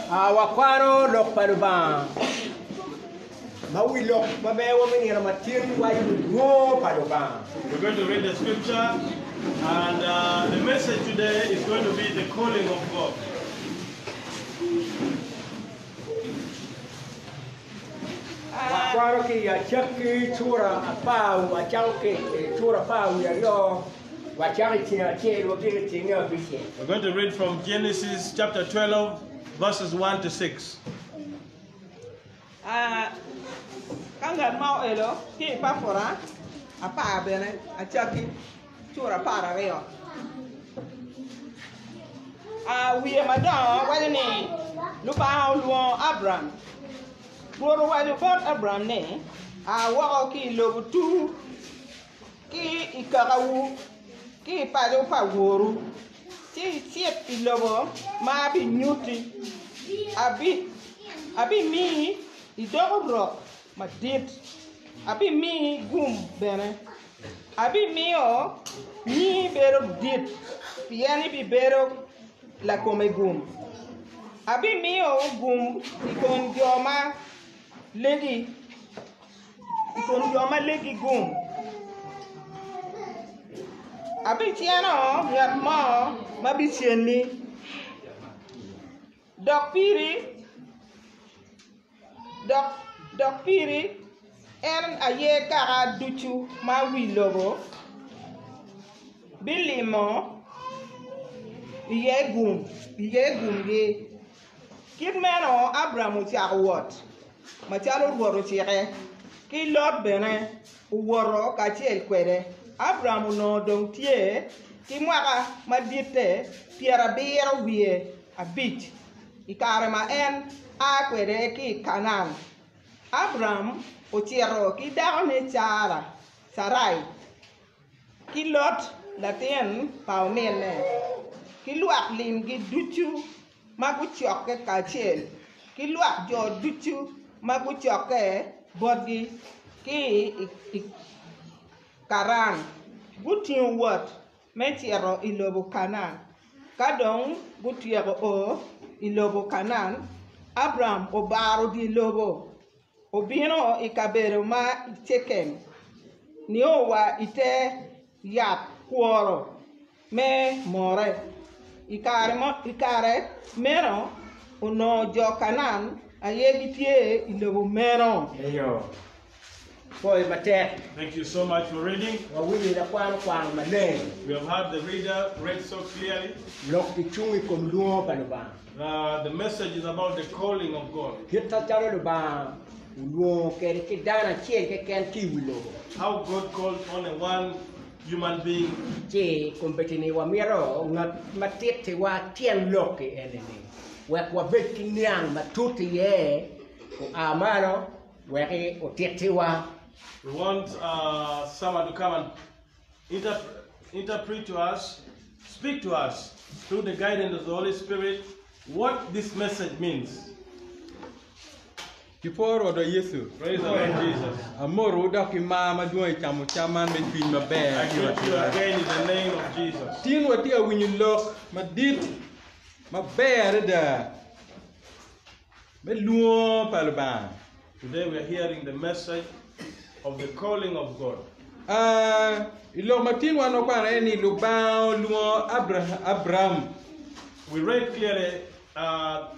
Wakwaro lok paluban. Mawi lok mabewa minira matin wayu paluban. We're going to read the scripture, and the message today is going to be the calling of God. Wakwaro ki ya chaki chura apau wachauke chura pau ya yo. We're going to read from Genesis chapter 12, verses 1 to 6. Kangan mau elo ki pa fora apa bene achaki chura para reo. We madam wani lupa luon Abraham. Boro wani bot Abraham ne wa ki lobutu ki ikarawu ki pado pa woru ti tiep ilobo ma bi nyuti abi mi idoro ma dit abi mi gum bene abi mi o ni bero dit piani bi bero la come gum abi mi o gum ikon joma legi gum abi tiano yat mo mabitieni dok piri en aye kara duchu ma wi lobo bilimo iye gum ge Kitmeno Abraham tiak wot ma tialo woro tieke ki lot bene woro ka tiel kwede Abraham no don tie ki mwaka madite piera biro wie a bit ikare ma en a kwede ki Canaan. Abraham otiero ki dane chara Sarai ki lot latien paumene ki luak lim gi duchu magu choke kachel ki luak jo duchu magu choke body ki Karan gutin wat metiero ilobo Canaan kadong gutiero o ilobo Canaan Abraham obaro di lobo obino ikabero ma Shechem ni owa ite yat kuoro me more ikare mero uno jo Canaan ayegitie ilobo mero. Thank you so much for reading. We have had the reader read so clearly. The message is about the calling of God. How God called only one human being. We want someone to come and interpret to us, speak to us through the guidance of the Holy Spirit what this message means. Praise the Lord Jesus. I greet you again in the name of Jesus. Today we are hearing the message of the calling of God. Abraham. We read clearly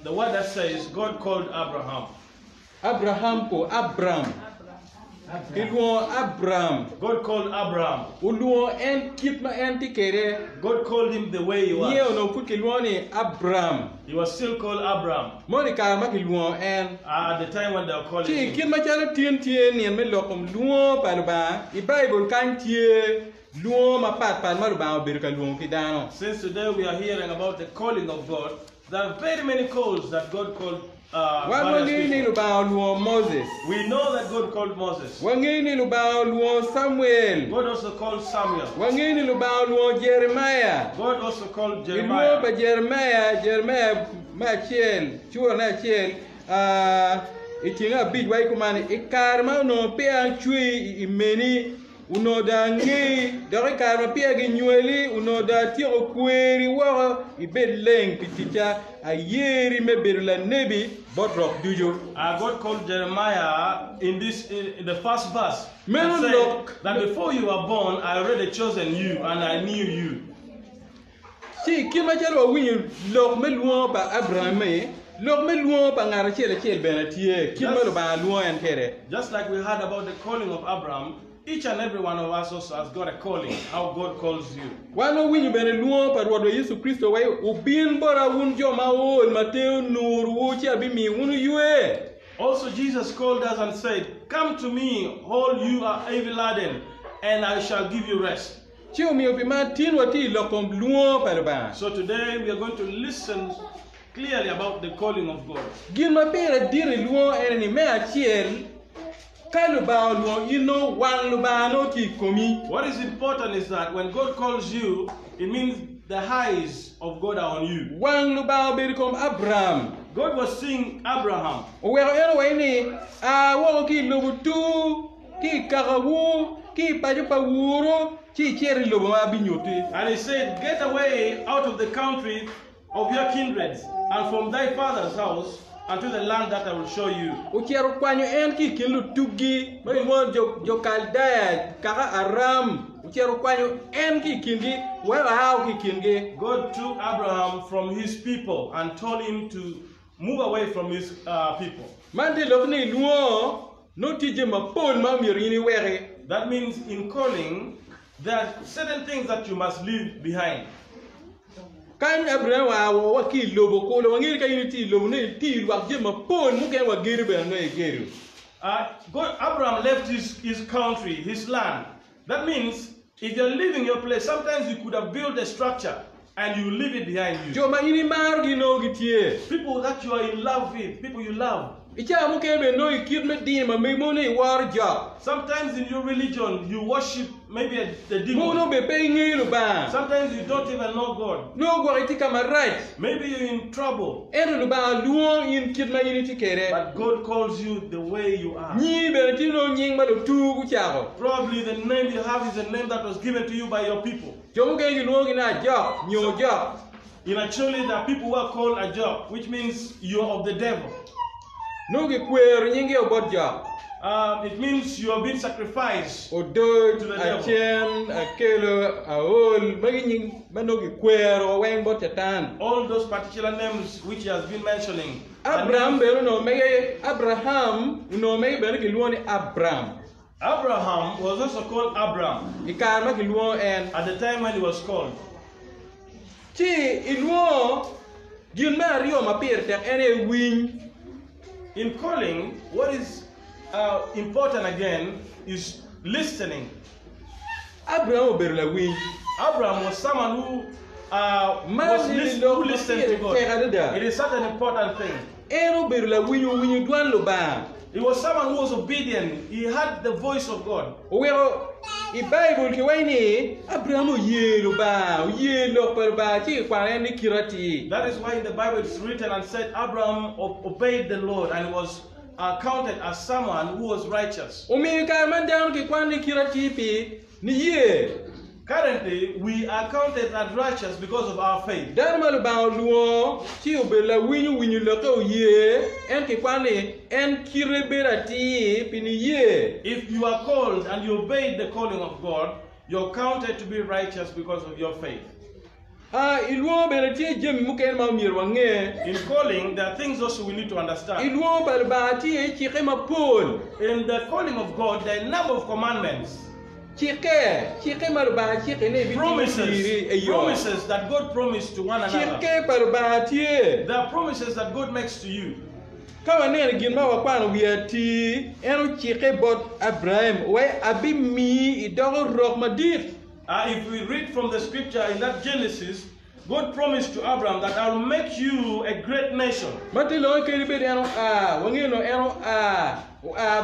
the word that says God called Abraham. Abraham ko Abraham. Abraham. God called Abraham. God called him the way he was. Abraham. He was still called Abraham. At the time when they were calling him. Since today we are hearing about the calling of God, there are very many calls that God called. We know that God called Moses. Samuel. God also called Samuel. Jeremiah. God also called Jeremiah. Jeremiah itinga big way kumani ikarma no pe chui imeni unoda ngi dore karma pia gi nyueli unoda tiro kweri wa ibeleng piticha ayeri meberla nebi botrok dujo. God called Jeremiah in the first verse and said that before you were born I already chosen you and I knew you. Si kima chalo winyu lok meluo ba Abraham lok meluo ba ngara chele benatie kima lo ba luo en kere. Just like we heard about the calling of Abraham, each and every one of us also has got a calling, how God calls you. Wano winyu bene luo pa ruodo Yesu Kristo wai ubin bora un joma ol Mateo nur wuchi abimi unu yue. Also Jesus called us and said, come to me, all you are heavy laden, and I shall give you rest. So today we are going to listen clearly about the calling of God. What is important is that when God calls you, it means the eyes of God are on you. God was seeing Abraham. And he said, get away out of the country of your kindred and from thy father's house unto the land that I will show you. God took Abraham from his people and told him to move away from his people. That means in calling, there are certain things that you must leave behind. Abraham left his country, his land. That means if you're leaving your place, sometimes you could have built a structure and you leave it behind you. People that you are in love with, people you love. Sometimes in your religion, you worship maybe the demon. Sometimes you don't even know God. Maybe you're in trouble. But God calls you the way you are. Probably the name you have is a name that was given to you by your people. Actually, there are people who are called a job, which means you're of the devil. It means you are being sacrificed to the devil. All those particular names which he has been mentioning. Abraham was also called Abram at the time when he was called. In calling, what is important again is listening. Abraham was someone who listened to God. It is such an important thing. He was someone who was obedient. He had the voice of God. That is why in the Bible it's written and said Abraham obeyed the Lord and was counted as someone who was righteous. Currently, we are counted as righteous because of our faith. If you are called and you obey the calling of God, you're counted to be righteous because of your faith. In calling, there are things also we need to understand. In the calling of God, there are a number of commandments. Promises that God promised to one another. There are promises that God makes to you. If we read from the scripture in that Genesis, God promised to Abraham that I'll make you a great nation. Matilo ke be eno wangino eno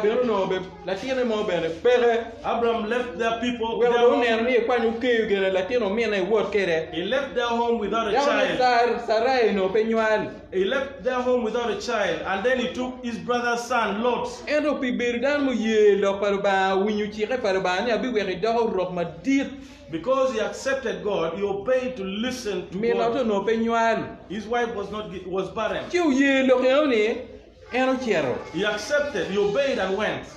be no be latino mo be pere. Abraham left their people. We don't know ni kwanu ke ge latino me na word kere. He left their home without a child. Sarai no penyual. He left their home without a child, and then he took his brother's son Lot. Eno pi berdan mo ye lo parba winyu chire parba ni abi we do rock ma dit. Because he accepted God, he obeyed to listen to God. No penyual. His wife was barren. Chiu ye lo ni eno chero. He accepted, he obeyed and went.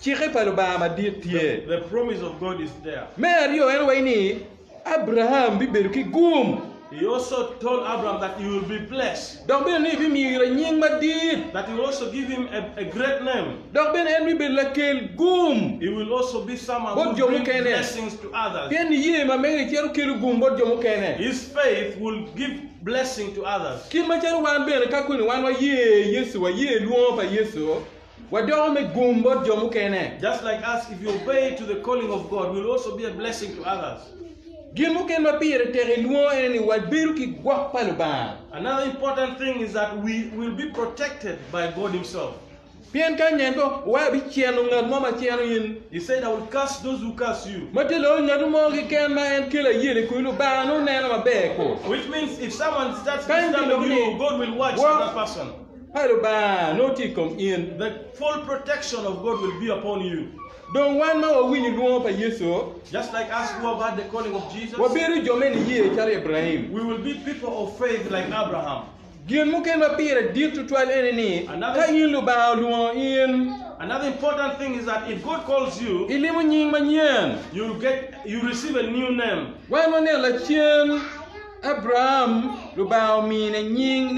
Chire parba ma dit tie. The promise of God is there. Mario eno ni Abraham bi beruki gum. He also told Abraham that he will be blessed. Donc ben ni bi mi nying ma dit. That he will also give him a great name. Donc ben en mi be lakel gum. He will also be someone who brings blessings to others. Ben ye ma me chero kel gum bod jomo kene. His faith will give blessing to others. Kin ma chero wan ben ka kun wan wa ye Yesu wa ye luo pa Yesu. Wa do me gum bod jomo kene. Just like us, if you obey to the calling of God, will also be a blessing to others. Another important thing is that we will be protected by God Himself. He said, I will curse those who curse you. Which means if someone starts disturbing you, God will watch that person. The full protection of God will be upon you. Don't one man win you just like us who have had the calling of Jesus, we will be people of faith like Abraham. Another important thing is that if God calls you, you receive a new name. Abraham lubao mi ne nying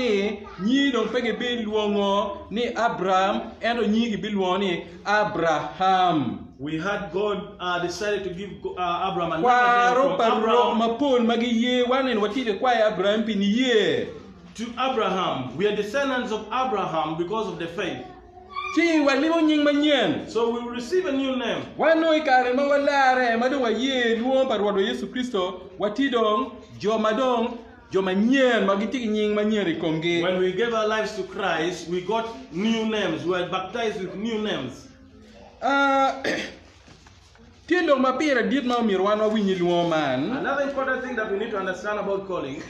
ni dong pege bi Lwongo ni Abraham endo nyigi bi Lwongo ni Abraham. We had God decided to give Abraham another name from Abraham mapun magi ye wanen watide kwa Abraham pin ye to Abraham. We are descendants of Abraham because of the faith. So we will receive a new name. When we give our lives to Christ, we got new names. We are baptized with new names. Another important thing that we need to understand about calling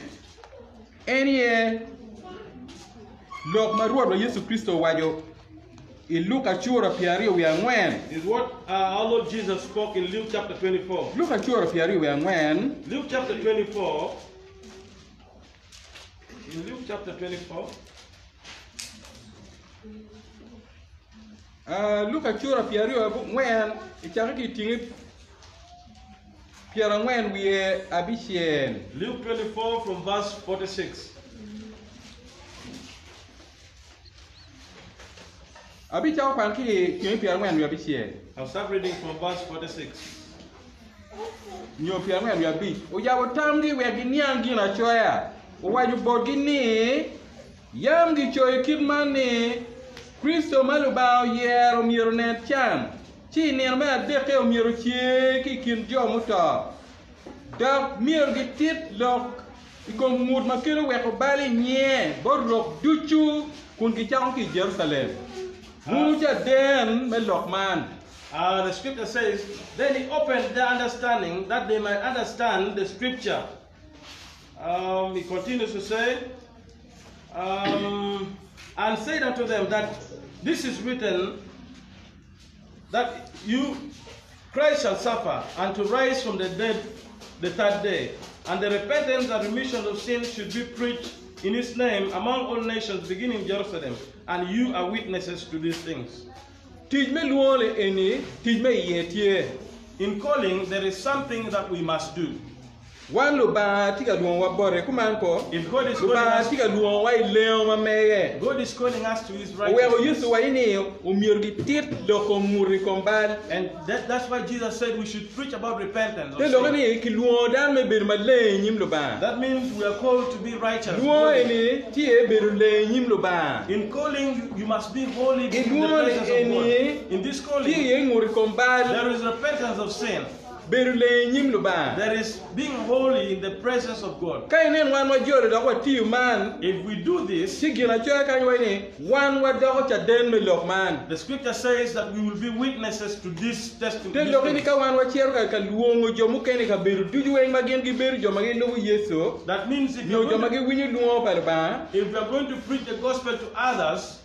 in Luke chura piari we angwen is what our Lord Jesus spoke in Luke chapter 24. Luke chura piari we angwen. Luke chapter 24. In Luke chapter 24. Luke chura piari we angwen ichaki tingi piara angwen we abishen. Luke 24 from verse 46. I'll start reading from verse 46. Kristo malubao yero myero net chan. Chi nirma deke o myero chie ki kin jo muta. Dak myero gitit lok ikom mud makiro weko bali nye borok duchu kun kichang ki Jerusalem. The scripture says, then he opened their understanding that they might understand the scripture. He continues to say, and said unto them that this is written, that Christ shall suffer and to rise from the dead the third day, and the repentance and remission of sins should be preached in his name among all nations, beginning in Jerusalem, and you are witnesses to these things. In calling, there is something that we must do. If God is calling us to his righteousness, and that's why Jesus said we should preach about repentance. That means we are called to be righteous. In calling, you must be holy in the presence of God. In this calling, there is repentance of sin. beru le nyim luba. There is being holy in the presence of God. Kai nen wan wa jore da ko tiu man. If we do this, Sigina choy kan wa ni wan wa da ko cha den me lok man. the scripture says that we will be witnesses to this testimony. Te lo ni ka wan wa chero ka Lwongo jomu ken ka beru tuju wen magen gi beru jo magi lo Yesu. That means if Yo jo magi winyu Lwongo par ba. we are going to preach the gospel to others,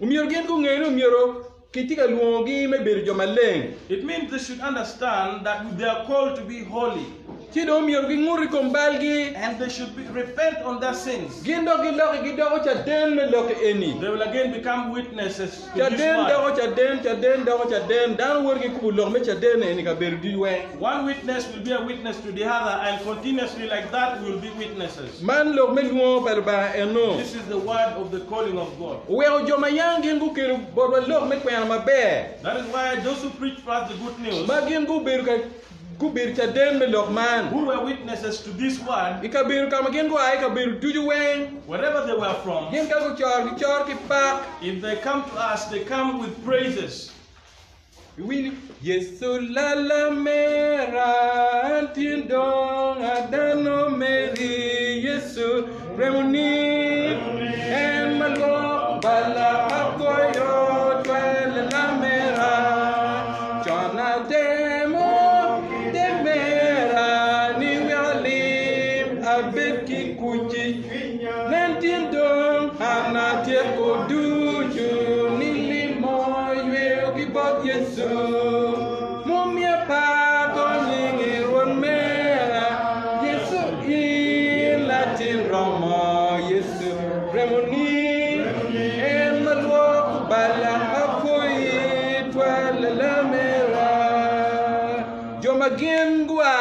Umiyor gen ko ngeno umiyoro kitika Lwongo gi me beru jo maleng. it means they should understand that they are called to be holy. Chido umiyoro gi nguri kombalgi. And they should repent on their sins. Gindo gi lok gi do cha den me lok eni. They will again become witnesses to Cha this den word. do cha den dan wor gi ku lok me cha den eni ka beru di wen. One witness will be a witness to the other, and continuously like that we will be witnesses. Man lok me Lwongo par ba eno. This is the word of the calling of God. Weo jo mayang gen ku kero bodwa lok me kwen maber. That is why those who preach for us the good news, Magin ku beru ka ku beru cha den me lok man. who were witnesses to this word, Ika beru ka magin ku ai ka beru tuju wen. wherever they were from, Gen ka ku chor ki pak. if they come to us, they come with praises. Wini Yesu lala mera antindong adano meri Yesu remuni en malo bala akoyo twele la mera chona demo de mera ni walim abeki kuji nentindong anatie koduju nili moyo gibot Yesu mumia pa koningi ron mera Yesu in Latin Roma Yesu remoni en malwo bala akoi twala la mera joma gengwa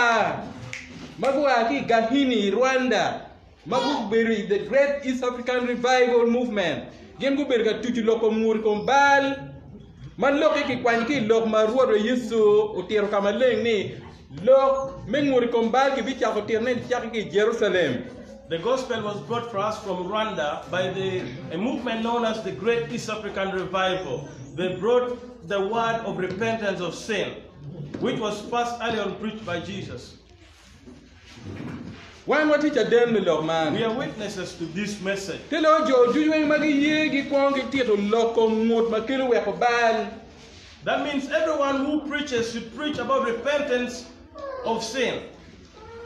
magwa ki gahini Rwanda magu beri the great East African revival movement gengu berga tuju loko mur kombal man lok ki kwan ki lok maruo Yesu utiro kamaleng ni lok menguri kombal ki bicha ko tirne chak ki Jerusalem. The gospel was brought for us from Rwanda by a movement known as the Great East African Revival. They brought the word of repentance of sin, which was first earlier on preached by Jesus. Wan wati cha den me lok man. We are witnesses to this message. Telo jo juwen magi ye gi kwon ki tito loko ngot makilo we ko bal. That means everyone who preaches should preach about repentance of sin.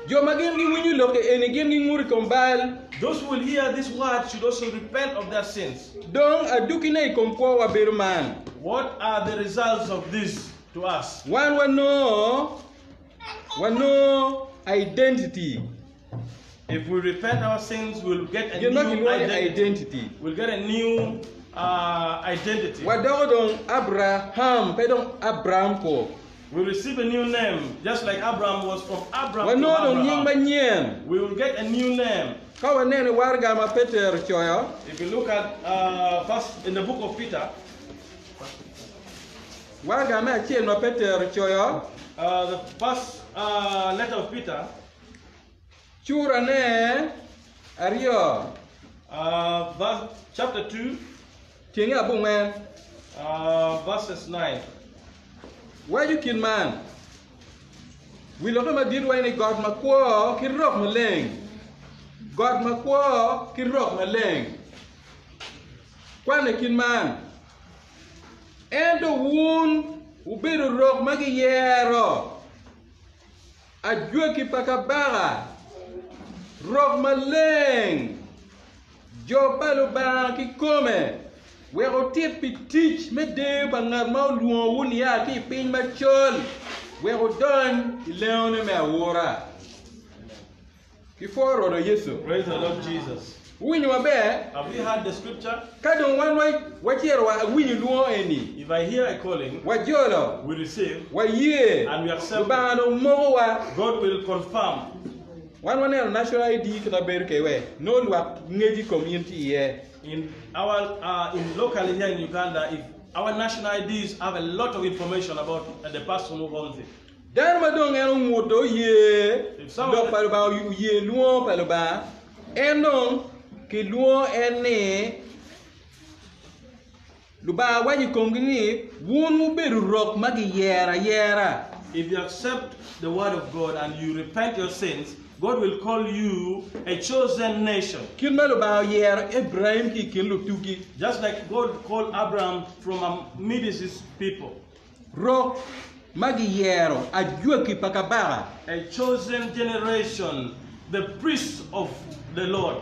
Jo magin gi winyu loke eni gen gi nguri kombal. Those who will hear this word should also repent of their sins. Dong adukine kompo wa beru man. What are the results of this to us? Wan wano identity. If we repent our sins, we'll get a You're not new identity. identity. We'll get a new identity. Wadodong Abraham, pedong Abraham ko. We'll receive a new name, just like Abraham was from Abraham to Wanodong ying Abraham. banyen. We will get a new name. Kawanene warga ma Peter choyo. If you look at first in the book of Peter, Warga ma chien ma Peter choyo. the first letter of Peter, Chura ne ario. chapter 2, Tiengi abungen. verses 9. Why you kin man? We look at did when God makwo ki rock maleng. God makwo ki rock maleng. Kwane kin man. Endo wound ubiru rock magi yero. Ajue ki pakabara. Rock maleng. Jo palo ba ki come. Wero tit pi teach me de bangar ma Lwongo ni ya ki pin ma chol. Wero don leone me awora. Ki foro do Yesu. Praise the Lord Jesus. Winyu mabe. Have you heard the scripture? Kadon wan wa chero wa winyu Lwongo eni. If I hear a calling, Wa jolo. we receive, Wa ye. and we accept Ba it. no mo wa. God will confirm. Wan national ID kana berke we. No lwa ngeji community ye. In our locally here in Uganda, if our national IDs have a lot of information about the person who owns it. Dan ma dong eno moto ye. If someone- Do palo ba ye Lwongo palo ba. Enon ki Lwongo ene luba waji kongini wonu beru rock magi yera if you accept the word of God and you repent your sins, God will call you a chosen nation. Kin melo ba yer Ibrahim ki kin lu tuki. Just like God called Abraham from amidst his people. Ro magi yero ajua ki pakabara. A chosen generation, the priests of the Lord.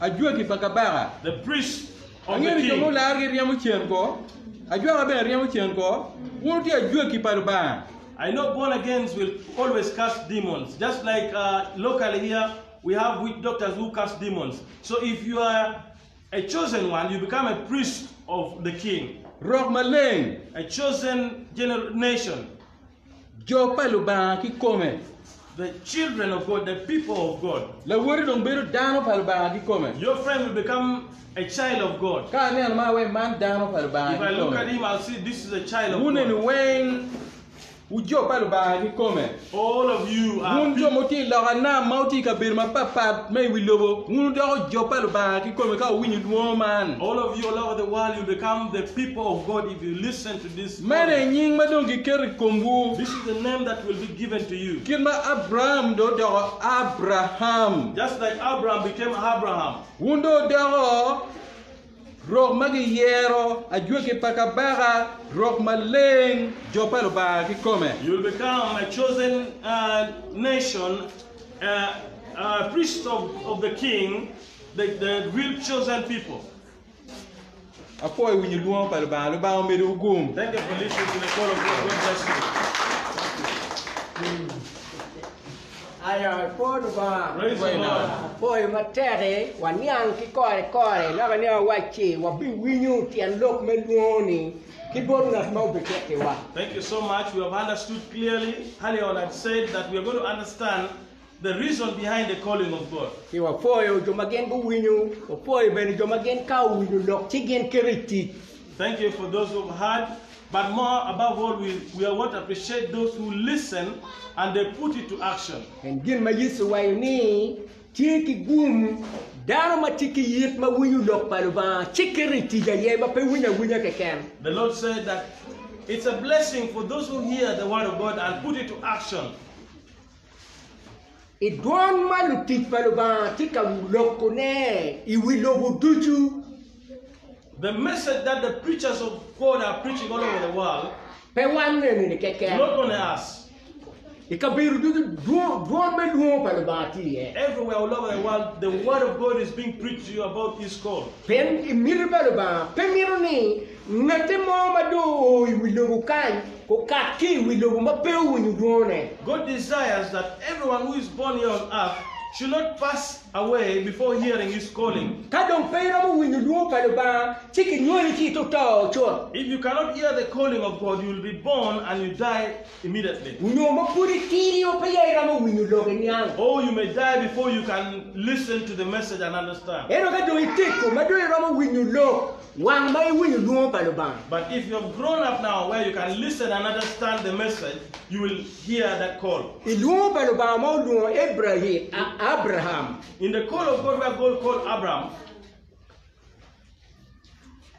Ajua ki pakabara. The priests of the Angeri jomo king. la argi riamu chen ko. Ajua ba riamu chen ko. Wonu ti ajua ki paruba. I know born agains will always cast demons. Just like locally here, we have witch doctors who cast demons. So if you are a chosen one, you become a priest of the king. Rock maleng. A chosen nation. Jo paluba ki come. The children of God, the people of God. La wori dong beru dano paluba ki come. Your friend will become a child of God. Ka ne alma we man dano paluba. If I look at him, I'll see this is a child of Wunen God. wen ujo paluba ki come. All of you are Wun jo people. moti la na mauti ka bir ma papa me wilobo. Wun do jo paluba ki come ka winni woman. All of you all over the world, you become the people of God if you listen to this. Mane nying madong ki ker kombu. This is the name that will be given to you. Kin ma Abraham do Abraham. Just like Abraham became Abraham. Wundo do Rok magi yero ajua ki pakabara rok maleng jo paluba ki come. You will become a chosen nation, priest of the king, the real chosen people. Apo e winni luon paluba lu ba o meri ugum. Thank you for listening to the call of God. God bless you. Ai po ba Praise the Lord. po ma tere wa niang ki kore la ga ne wa chi wa bi winyu tian lok me luoni ki bon na ma be ke wa. Thank you so much. We have understood clearly. Halion had said that we are going to understand the reason behind the calling of God. Ki wa po yo jo magen bu winyu o po be ni jo magen ka winyu lok ti gen keriti. Thank you for those who have heard. But more above all, we want to appreciate those who listen and they put it to action. En gin ma yisu wa ni ti ki gum daro ma ti ki yit ma winyu lok pa ba ti keriti ja ye ba pe winya ke ken. The Lord said that it's a blessing for those who hear the word of God and put it to action. I don ma lu ti pa ba ti ka lok ko ne I wi lo bu duju. The message that the preachers of God are preaching all over the world, Pe wan ne ke ken. not only us, I ka biru duju don me lu pa ba ti e. everywhere all over the world, the word of God is being preached to you about His call. Pen I mir ba pe miru ni na te mo ma do I wi lo bu kan ko ka ki wi lo ma pe winyu do ne. God desires that everyone who is born here on earth should not pass away before hearing His calling. Ka don pe ra mo winyu do pa ba ti ki nyoni ki to cho. If you cannot hear the calling of God, you will be born and you die immediately. Unyo mo puri tiri o pe ya ra mo winyu lo ke nyang. Or you may die before you can listen to the message and understand. Ero ka do itiko ma do ra mo winyu lo wang mai winyu do pa ba. But if you have grown up now where you can listen and understand the message, you will hear that call. I lu pa ba mo lu Abraham. In the call of God where God called Abraham,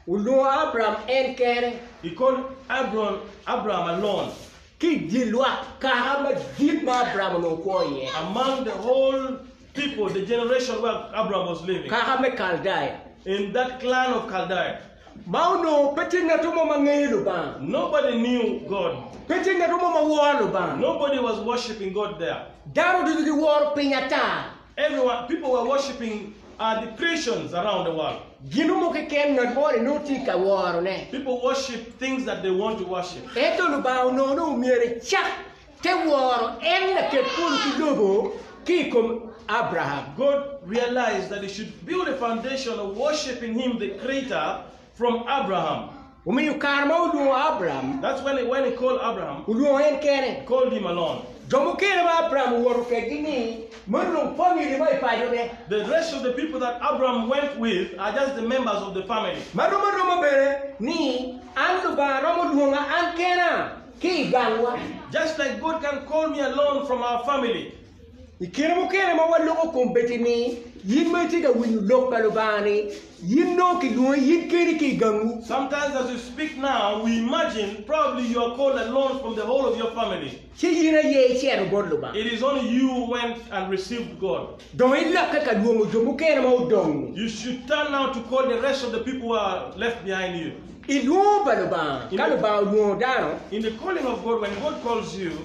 Ulu Abraham en kere He called Abraham alone. ki dilwa ka ma dit ma Abraham no ko ye. Among the whole people, the generation where Abraham was living, Ka me kaldaya. in that clan of Chaldea, Mauno petinga to mo mangelo ba. nobody knew God. Petinga to mo mawalo ba. Nobody was worshiping God there. Daru du di wor pinyata. People were worshiping the creations around the world. Ginu mo ke ken na bore no tika wor ne. People worship things that they want to worship. Eto lu ba no no miere chak te wor en na ke pulu ki lobo ki kom Abraham. God realized that He should build a foundation of worshiping Him, the Creator, from Abraham. Umi yu karma ulu Abraham. That's when He called Abraham, Ulu en kene. He called him alone. Jomo kene ba Abraham wor ke gini. Mun family mai pa yo ne. The rest of the people that Abraham went with are just the members of the family. Marumo bere ni andu ba romo lunga ankena ki gangwa. Just like God can call me alone from our family. Ikira mukere ma wallo ko betini yin ma tiga winu lokalo bani yin no ki do yin kiri ki gangu. Sometimes as you speak now, we imagine probably you are called alone from the whole of your family. Ci yina ye C.E.R godlo ba. It is only you who went and received God. Do illa ka ka do mukere ma dong. You should turn now to call the rest of the people who are left behind you. Ilu ba ba ka ba lu dano. In the calling of God, when God calls you,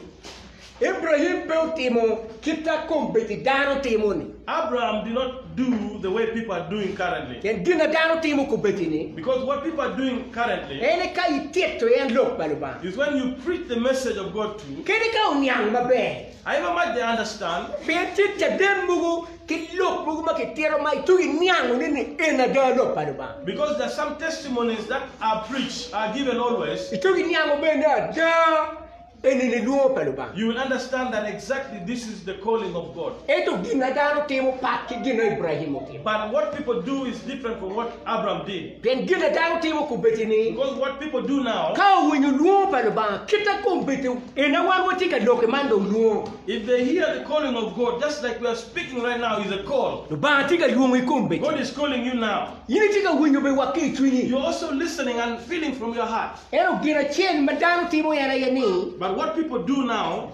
Ibrahim pe timo kita beti dano timo ni. Abraham did not do the way people are doing currently. Ken dina dano timo ko beti ni. Because what people are doing currently Ene ka itetto en lok ba. is when you preach the message of God to, Kene ka unyang mabe. however much they understand, Pe titta dem mugu ki lok mugu ma ki tero mai tu nyang ni ena da lok ba. because there are some testimonies that are preached, are given always, Itu nyang be na da ene luo ba. you will understand that exactly this is the calling of God. Eto gina dano timo pat ki gina Ibrahim timo. But what people do is different from what Abraham did. Pen gina dano timo ko beti ni. Because what people do now, Ka winyu luo ba kita ko beti ena wan wati ka lok mando luo. if they hear the calling of God, just like we are speaking right now, is a call. Ba ti ka luo ngi ko beti. God is calling you now. Yini ti ka winyu be waki twini. You're also listening and feeling from your heart. Ero gina chen madano timo yana yani. But what people do now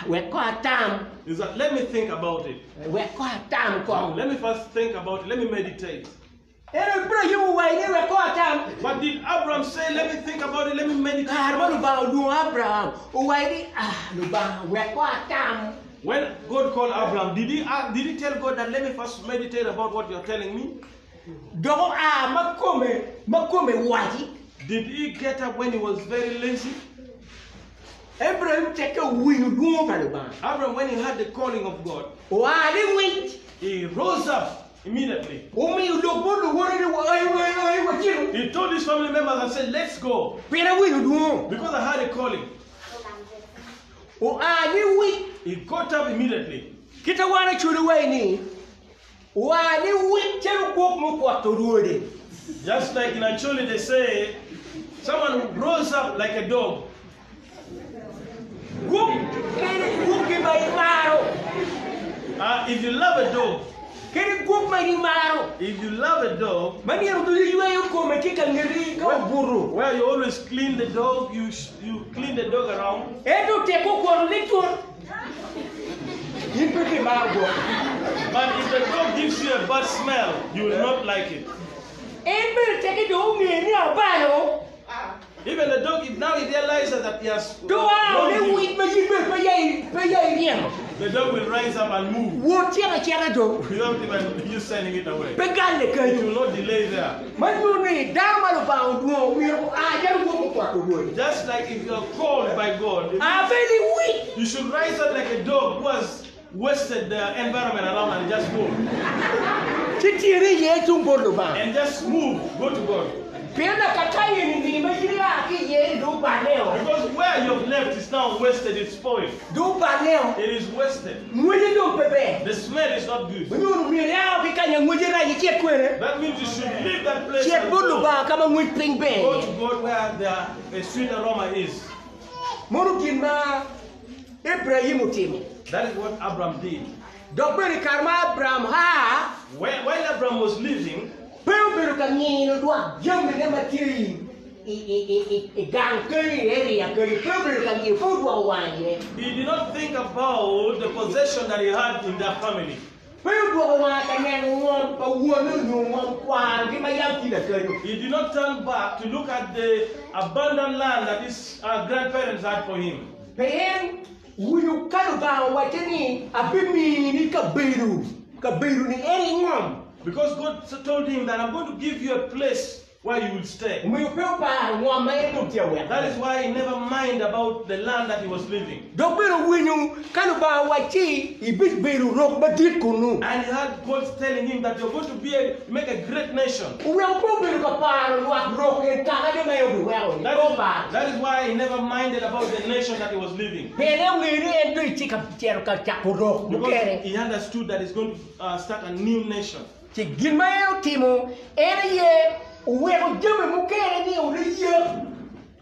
We ko atam. is that let me think about it. We ko atam ko. Let me first think about it. Let me meditate. Ero Ibrahim wa ni we ko atam. But did Abraham say, let me think about it, let me meditate? Karma lu ba lu Abraham. O wa ni lu ba we ko atam. When God called Abraham, did he tell God that let me first meditate about what you're telling me? Dogo makome wati. Did he get up when he was very lazy? Abraham take a winyu luo ba. Abraham, when he heard the calling of God, Wa ni wit. he rose up immediately. O mi lu bo lu wo ni wa chiru. He told his family members and said, let's go, Pena winyu luo. because I had a calling. O ni wit. He got up immediately. Kita wana chulu wa ni. Wa ni wit cheru ko mo ko toruode. Just like in Acholi they say, someone rose up like a dog. If you love a dog, if you love a dog, where you always clean the dog, you clean the dog around. But if the dog gives you a bad smell, you will not like it. Even the dog, now he realizes that he has wronged you, the dog will rise up and move without even you sending it away. It will not delay there. Just like if you are called by God, you should rise up like a dog who has wasted the environment around and just go. And just move, go to God. Because where you've left is now wasted, it's spoiled. It is wasted. The smell is not good. That means you should leave that place and go to God where a sweet aroma is. That is what Abraham did. While Abraham was living, he did not think about the possession that he had in that family. He did not turn back to look at the abundant land that his grandparents had for him. Because God told him that I'm going to give you a place where you will stay. That is why he never minded about the land that he was living. And he had God telling him that you're going to make a great nation. That is why he never minded about the nation that he was living. Because he understood that he's going to start a new nation.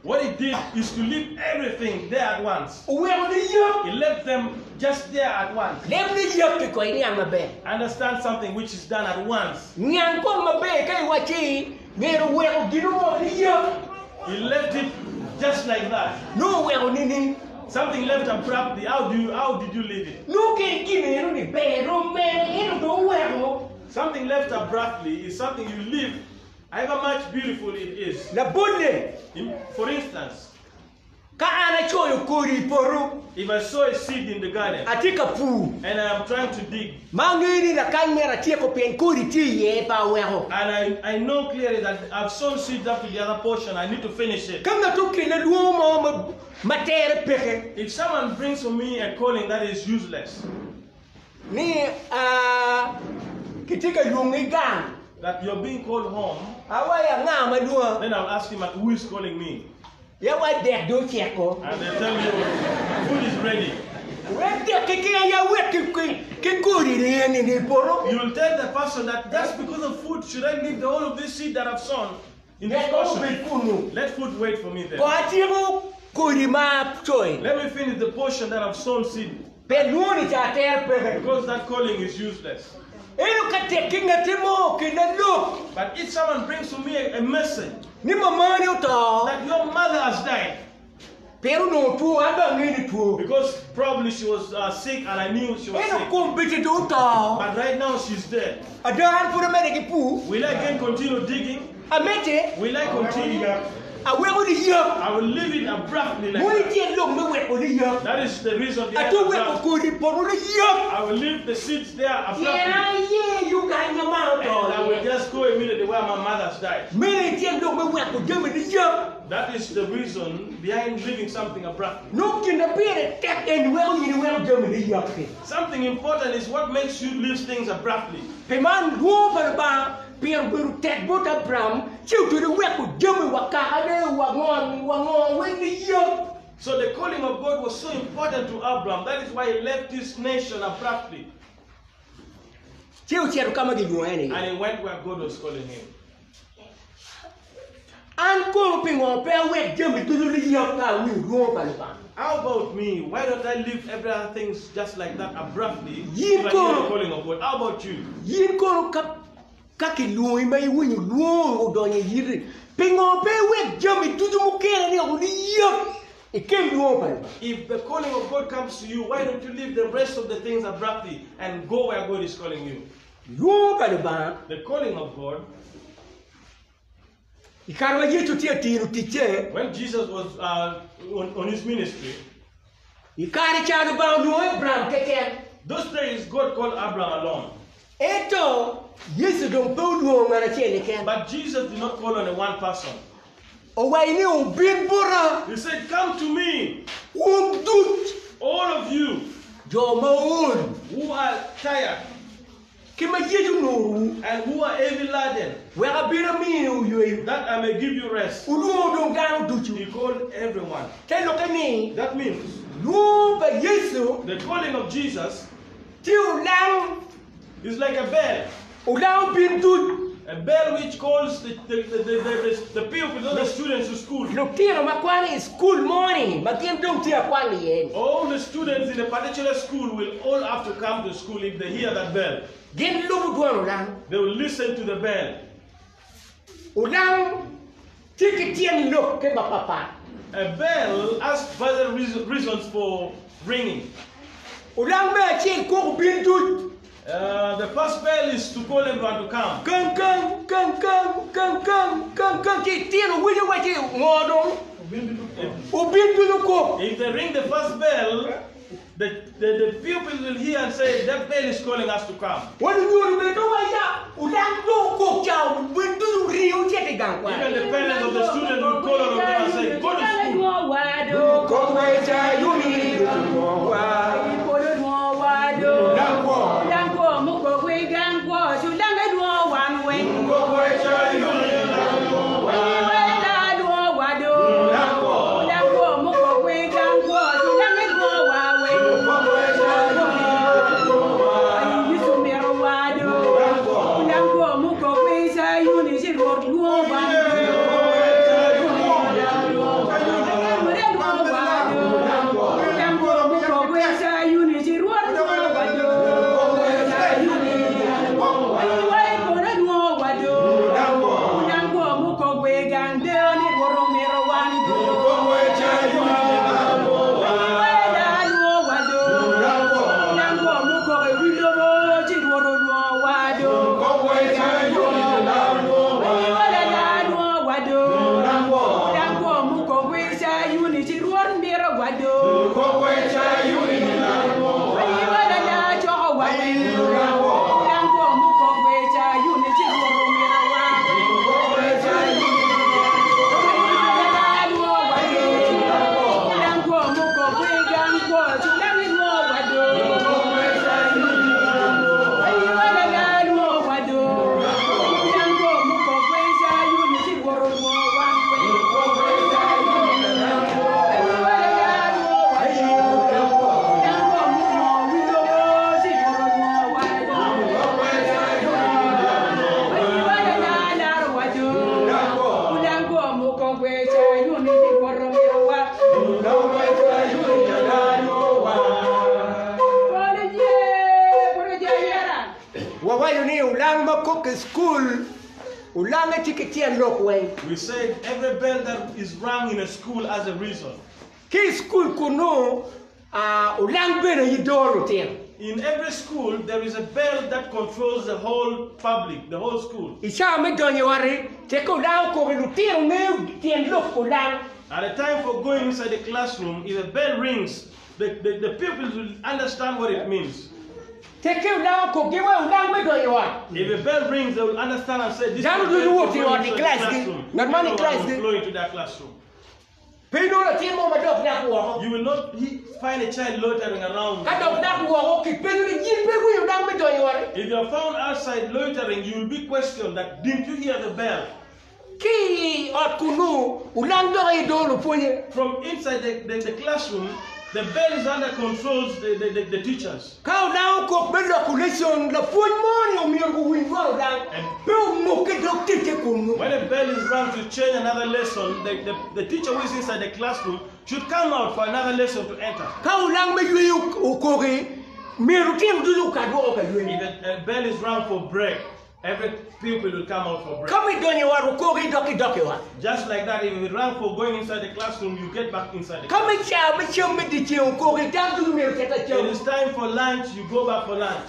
What he did is to leave everything there at once. O wego ni yop. He left them just there at once. Lem ni yop ke ko nyang mabe. Understand something which is done at once. Nyang ko mabe kai wachi. Myero wego gino mo ni yop. He left it just like that. No wego ni. Something left abruptly. How did you leave it? No ke kimero ni pero me eno do wego. Something left abruptly is something you leave, however much beautiful it is. La bonne. For instance, Ka ana choyo kori poru. if I sow a seed in the garden Atika pu. and I am trying to dig, Mangini na kamera tie ko pen kori ti ye pa wego. and I know clearly that I've sown seeds up to the other portion, I need to finish it. Kama tu ke na luomo matere peke. If someone brings for me a calling that is useless, Ni kitika yungi gang. that you're being called home, Awaya nga madua. then I'll ask him, who is calling me? Ya wa dek do cheko. And they tell me, food is ready. Wete kike ya wete ke kori ni poro. You will tell the person that that's because of food. Should I leave the whole of this seed that I've sown in this Dek ko portion? be kunu. Let food wait for me there. Ko atiro kori ma choy. Let me finish the portion that I've sown seed, Pe luoni cha ter peke. because that calling is useless. Eno ka tekinga timo ke na look. But if someone brings to me a message Ni mama ni uto. that your mother has died, Pero no tu aba ngini tu. because probably she was sick and I knew she was Eno sick, kumpiti tu uto. but right now she's dead, Adan pura mene ki pu. will I again continue digging? Amete. Will I continue? Awego ni yop. I will leave it abruptly like Moi that. tie lo me weko ni yop. That is the reason behind Ato the weko ground. kori poro ni yop. I will leave the seeds there abruptly, Yeah, yeah, you got your mouth and I will on. just go immediately where my mother's died. Many things don't work with them in the job. That is the reason behind leaving something abruptly. No can appear attack and well you will them in the job. Something important is what makes you leave things abruptly. Peman go for ba Pierre will take both of Bram, chill to the work with Jimmy Wakade, Wangon, with the job. So the calling of God was so important to Abraham. That is why he left his nation abruptly. Chill to come again, you any. And he went where God was calling him. I'm coping on pair with Jimmy to the job now. We go for the bank. How about me? Why don't I leave everything just like that abruptly? You if I go. hear the calling of God. How about you? Yin ko kaki lui mai wini luo do nye yiri. Pingo pe we jami tutu mukere ni uli yop. Ikem luo pa. If the calling of God comes to you, why don't you leave the rest of the things abruptly and go where God is calling you? Luo pa ba. The calling of God, Ikarwa yetu tia tiru tiche. when Jesus was on his ministry, Ikari chadu ba luo Abraham keke. those days God called Abraham alone. Eto Yesu don po luo ngara chele ken. But Jesus did not call on a one person. O wa ini o bin bora. He said, come to me, Dut. all of you Jo maun. who are tired Kima yeju no. and who are heavy laden, Wera bira mi u that I may give you rest. Uluo don gano duchu. He called everyone. Kelo kani. That means Luo ba Yesu. the calling of Jesus Tiu lang. is like a bell. Ulang pintu. A bell which calls the people, the students to school. Nukira makwani is school morning. Makim dong tia kwani yen. All the students in a particular school will all have to come to school if they hear that bell. Gen lubu duan ulang. They will listen to the bell. Ulang tiki tian look ke papa. A bell has further reasons for ringing. Ulang me chi ko pintu. The first bell is to call everyone to come. Kang ki tian wiji waji ngodong. Ubintu ko. If they ring the first bell, the pupils will hear and say, that bell is calling us to come. Wani nyuri me to waya. Ulang do ko chao bintu riu chete gang kwa. Even the parents of the student will call on them and say, go to school. Ko wecha yumi wa. cook school. Ulanga tiketian look way. We said every bell that is rung in a school has a reason. Ki school kuno ulang bena yidoro tiang. In every school, there is a bell that controls the whole public, the whole school. Isha me donye wari teko ulang ko tiang me tiang look ulang. At the time for going inside the classroom, if a bell rings, the pupils will understand what it means. Teke ulang ko giwa ulang me donye wari. If a bell rings, they will understand and say, this is Janu the bell do for you going want inside the the class? classroom. Not money Everyone class. will flow into that classroom. Pino la tiang mo madok na ko. You will not find a child loitering around. Kadok na ko ki pino ni jin pe ko ulang me donye wari. If you are found outside loitering, you will be questioned that, didn't you hear the bell? Ki at kuno ulang do yidoro ponye. From inside the classroom, the bell is under controls the teachers. Kau now cook calculation la point money o mir go win go down. Bill mo ke dok tete kuno. When a bell is rung to change another lesson, the teacher who is inside the classroom should come out for another lesson to enter. Kau lang me yu o kore mir tim du ka do ka yu. If a bell is rung for break, every pupil will come out for break. Come donye waru kore doki wa. Just like that, if it rang for going inside the classroom, you get back inside the Come classroom. me chum me di chum kore down to mir tete It chum. is time for lunch, you go back for lunch.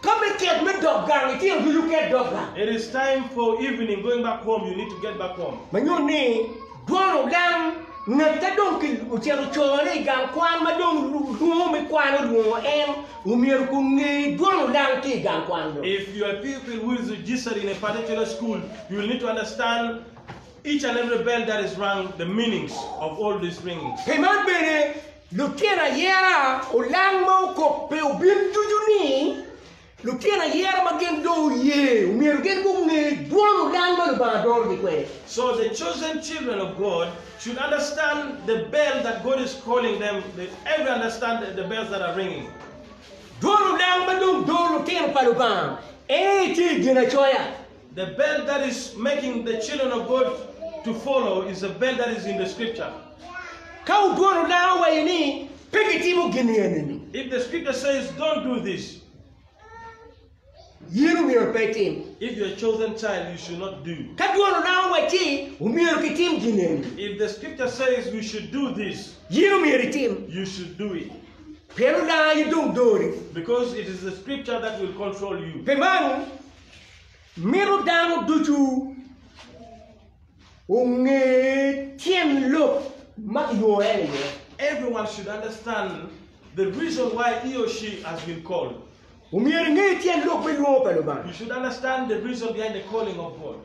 Come get me dog gang tim du get dog gang. It is time for evening, going back home, you need to get back home. Manyo ni duano lang ngata dong ki uchero chore gang kwan ma dong lu me kwan lu em umir ku ngi duano lang ki gang kwan do. If you are people who is registered in a particular school, you will need to understand each and every bell that is rung, the meanings of all these ringings. Keman bene lutera yera ulang mo ko pe ubim tujuni lutera yera magen do ye umir gen ku ngi duano lang ma ba dor di kwe. So the chosen children of God should understand the bell that God is calling them. They ever understand the bells that are ringing. Duano lang ma dong do lutera palubang. Ti gina choya. The bell that is making the children of God to follow is the bell that is in the scripture. Kau duano lang wa ni pegiti mo gini. If the scripture says, don't do this, Yiru mir petim. if you're a chosen child, you should not do. Kaduano na wati umir kitim ginen. If the scripture says we should do this, Yiru mir tim. you should do it. Pero na yidung dori. Because it is the scripture that will control you. Pemanu miro dano duchu unge tiem lo mak yo ene. Everyone should understand the reason why he or she has been called. Umir nge tiem lo pe lo pe lo ban. You should understand the reason behind the calling of God.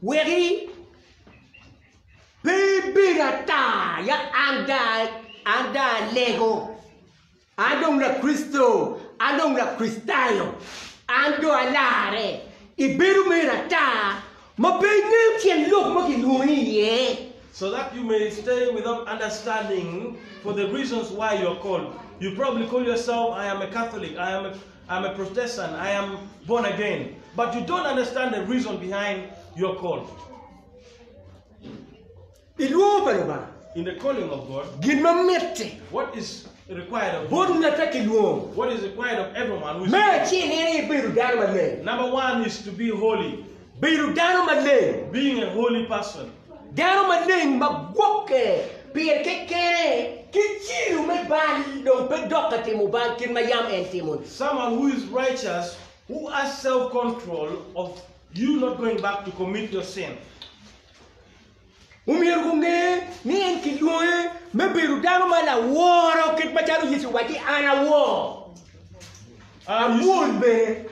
Weri baby rata ya anda lego. Andong la Cristo, andong la Cristiano, ando alare. Iberu me rata, ma pe nge tiem lo mak yo ye. So that you may stay without understanding for the reasons why you're called. You probably call yourself, I am a Catholic, I'm a Protestant, I am born again. But you don't understand the reason behind your call. Ilu pe lo ban. In the calling of God, Ginma mette. what is required of you? Bodu na take luo. What is required of everyone who is Me called? chi ne biru dano madle. Number one is to be holy, Biru dano madle. being a holy person. Dano madle magwoke. Pier kekere. Kichiru me ban do pe dokati mo ban kin mayam entimon. Someone who is righteous, who has self-control of you not going back to commit your sin. Umir kunge ni en kiluo me biru dano mala woro kit macharu yesu wati ana wo. Amul be.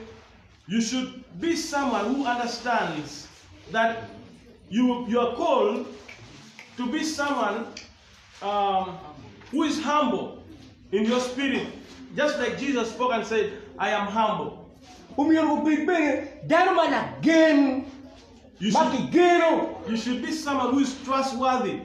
You should be someone who understands that you are called to be someone who is humble in your spirit. Just like Jesus spoke and said, I am humble. Umir kunge dano mala gen. You should be someone who is trustworthy,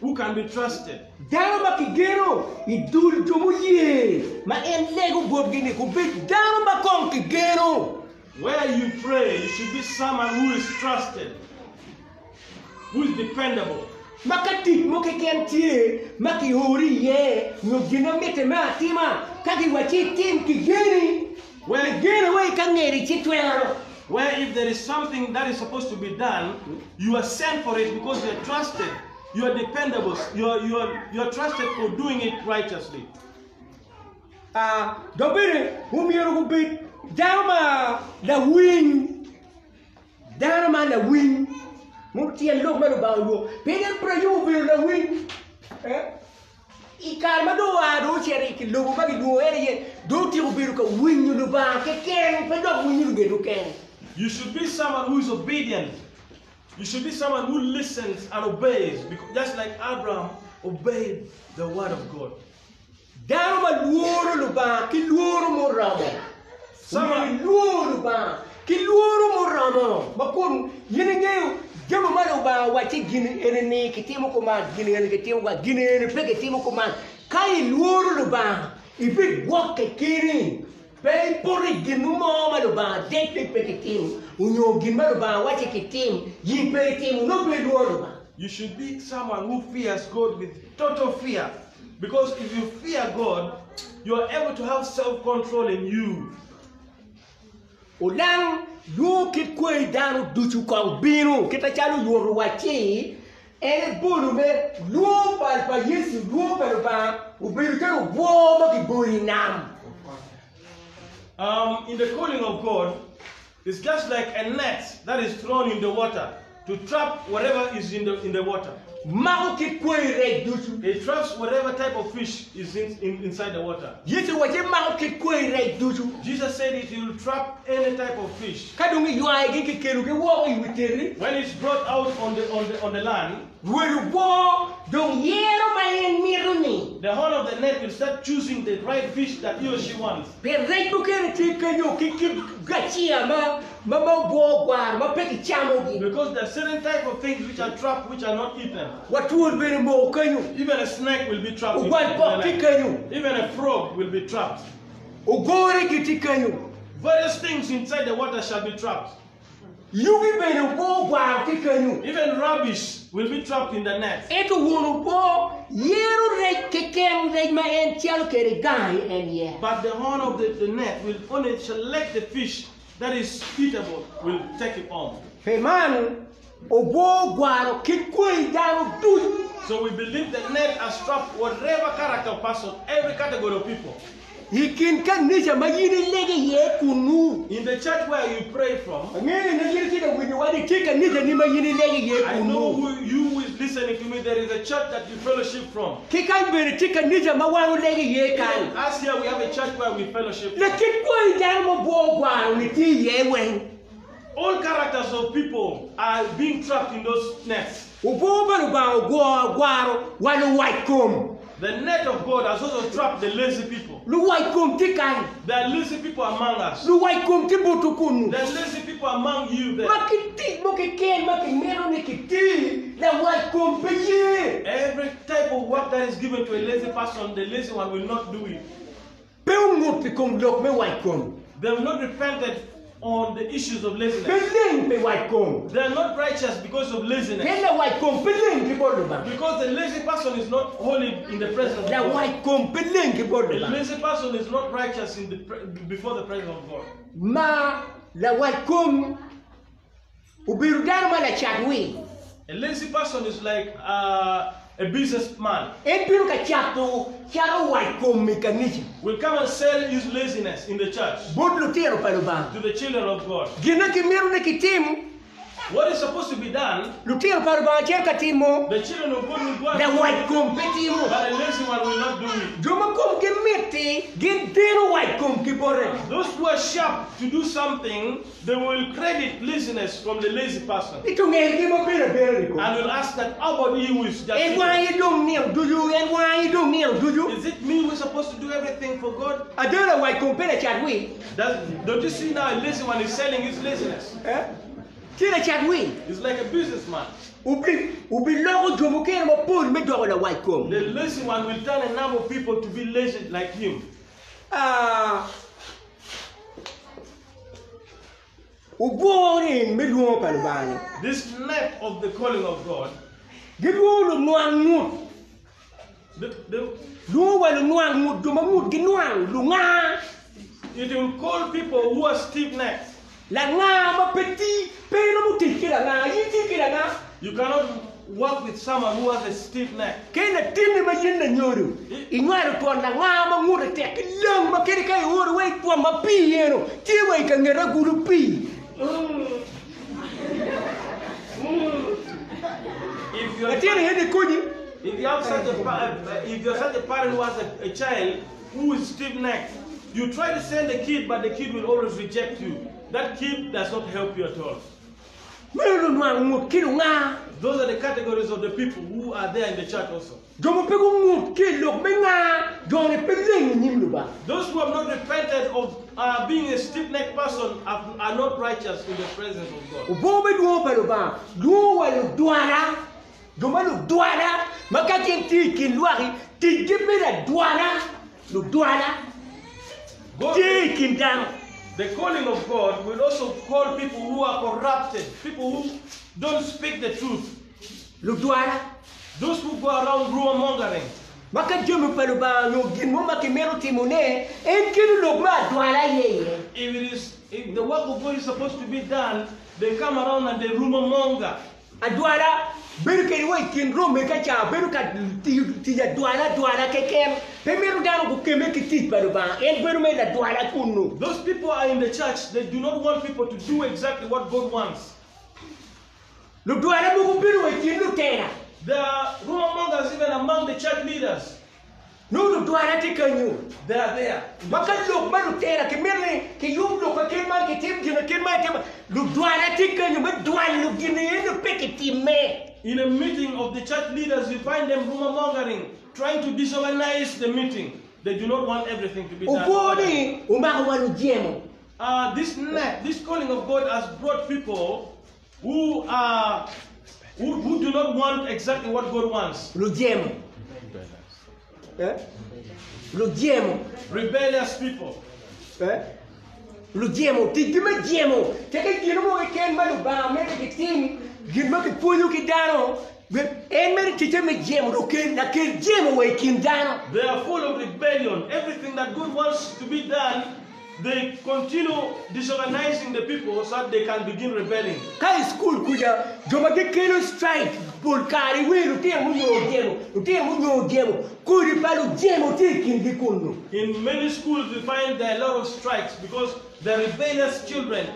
who can be trusted. Dano makigero idul tumuye ma en lego bodgini kubit dano makong kigero. Where you pray, you should be someone who is trusted, who is dependable. Makati mo kekentie makihori ye no gina mete ma tima kagi wachi tim kigeni Where Gene way ka ngeri chitwero. Where if there is something that is supposed to be done, you are sent for it because you are trusted, you are dependable, you are trusted for doing it righteously. Dobere myero go bit dama la win. Dama la win. Mutien lok ma ba lo. Peden prayo be la win. Ikar ma do ado chere ki lo ma gi do ere do ti go biru ka win lu ba ke ken pe do win lu ge do ken. You should be someone who is obedient. You should be someone who listens and obeys, because just like Abraham obeyed the word of God. Dama luoro lu ba ki luoro mo ramo. Sama luoro ba ki luoro mo ramo. Makon yene ngeu jama malo ba wachi gini ene ki timo ko ma gini ene ki timo ko gini ene pe ki timo ko ma kai luoro lu ba ipi wak ke kiri. Pay por it ginu mo malo ba dek pe ki timo unyo gin malo ba wachi ki tim yin pe timo no pe luoro ba. You should be someone who fears God with total fear. Because if you fear God, you are able to have self-control in you. Ulang yo kit kwe dano duchu kong binu kita chalu yo ruwachi ene bulu me luo pa yesu luo pa ubiru kero wo ma ki buri nam. In the calling of God, it's just like a net that is thrown in the water to trap whatever is in the water. Mao kit kwe re duchu. It traps whatever type of fish is inside the water. Yesu wachi mao kit kwe re duchu. Jesus said it will trap any type of fish. Kadungi yo ai ki keru ke wo iwiteri. When it's brought out on the land, Welu wo dong yero ma en miruni. the horn of the net will start choosing the right fish that he or she wants. Pe re bu kere ti kanyo ki gachia ma bo gwar ma pe ki chamo gi. Because there are certain type of things which are trapped, which are not eaten. Watu bere mo kanyo. Even a snake will be trapped. in Ugwan the pok ti net. kanyo. Even a frog will be trapped. Ogore ki ti kanyo. Various things inside the water shall be trapped. Yugi bere bo gwar ti kanyo. Even rubbish will be trapped in the net. Eto wono bo yero re ke ken re ma en chalo kere gai en ye. But the horn of the net will only select the fish that is eatable, will take it on. Pe manu obo gwaro ki kwe dano du. So we believe the net has trapped whatever character of person, every category of people. Ikin kan nisha magini lege ye kunu. In the church where you pray from, Ngene na yiri tika wini wadi tika nisha ni magini lege ye I know kunu. who you is listening to me. There is a church that you fellowship from. Kikan bere tika nisha mawangu lege ye Even kan. as here we have a church where we fellowship from. Le kikwa idamo bo gwaro ni ti ye wen. All characters of people are being trapped in those nets. Ubo baru ba gwaro walu white kum. The net of God has also trapped the lazy people. Lu white kum tikan. There are lazy people among us. Lu white kum tibutu kunu. There are lazy people among you there. Makiti mokiken makimero ni kiti. La white kum peye. Every type of work that is given to a lazy person, the lazy one will not do it. Pe ungupi kum lok me white kum. They have not repented on the issues of laziness. Peleng pe white kum. They are not righteous because of laziness. Pela white kum peleng ki boduba. Because the lazy person is not holy in the presence of La God. white kum peleng ki The boduba. lazy person is not righteous before the presence of God. Ma la white kum ubiru darma la chadwi. A lazy person is like a businessman. Empiru ka chato charo white kum mekanism. Will come and sell his laziness in the church Bodlu tiro paluba. to the children of God. Gina ki miru ne kitim. What is supposed to be done, Lutiro paluba cher katimo. the children of God will go and La do white it, kum petimo. but the lazy one will not do it. Joma kum ki miti. Gin dero white kum ki bore. Those who are sharp to do something, they will credit laziness from the lazy person. Itu ngeri mo bere bere ko. And will ask that, how about you who is just And why you don't kneel? Do you? And why you don't kneel? Do you? Is it me who is supposed to do everything for God? I don't know why compare chatwi. Don't you see now a lazy one is selling his laziness? Tira chatwi. He's like a businessman. Ubi logo jomo kere mo pul me dogo la white com. The lazy one will turn a number of people to be lazy like him. Ubori me luo palubani. This net of the calling of God, Gilu lu nuang mut. the Lu wa lu nuang mut, du ma mut gi nuang lu nga. It will call people who are stiff-necked. La ngama petit, pero muti kila nga, yiti kila nga. You cannot work with someone who has a stiff neck. Kena tini ma yin na nyoru. Ingwaro to la ngama ngure tek lang ma kiri kai uru wei tua ma pi yeno. Ti wei ka ngera guru pi. If you're such a parent who has a child who is stiff-necked, you try to send the kid, but the kid will always reject you. That kid does not help you at all. Those are the categories of the people who are there in the church also. Those who have not repented of being a stiff-necked person are not righteous in the presence of God. The calling of God will also call people who are corrupted, people who don't speak the truth. Those who go around rumor mongering. If the work of God is supposed to be done, they come around and they rumor monger. Those people are in the church, they do not want people to do exactly what God wants. There are rumor mongers even among the church leaders. They are there. In a meeting of the church leaders, you find them rumor mongering, trying to disorganize the meeting. They do not want everything to be done. This calling of God has brought people who do not want exactly what God wants. Rebellious people. They are full of rebellion. Everything that God wants to be done, they continue disorganizing the people so that they can begin rebelling. In many schools, we find there are a lot of strikes because the rebellious children,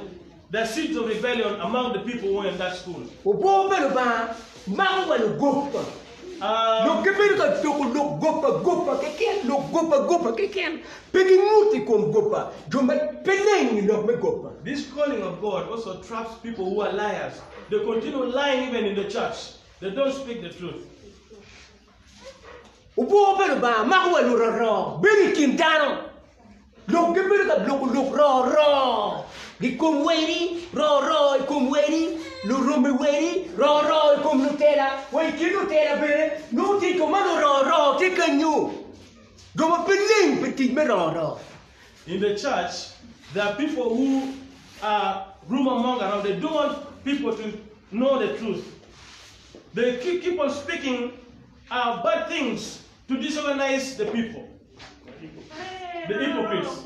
the seeds of rebellion among the people who are in that school. This calling of God also traps people who are liars. They continue lying even in the church. They don't speak the truth. In the church, there are people who are rumor mongers. They don't want people to know the truth. They keep on speaking bad things to disorganize the people. The hypocrites.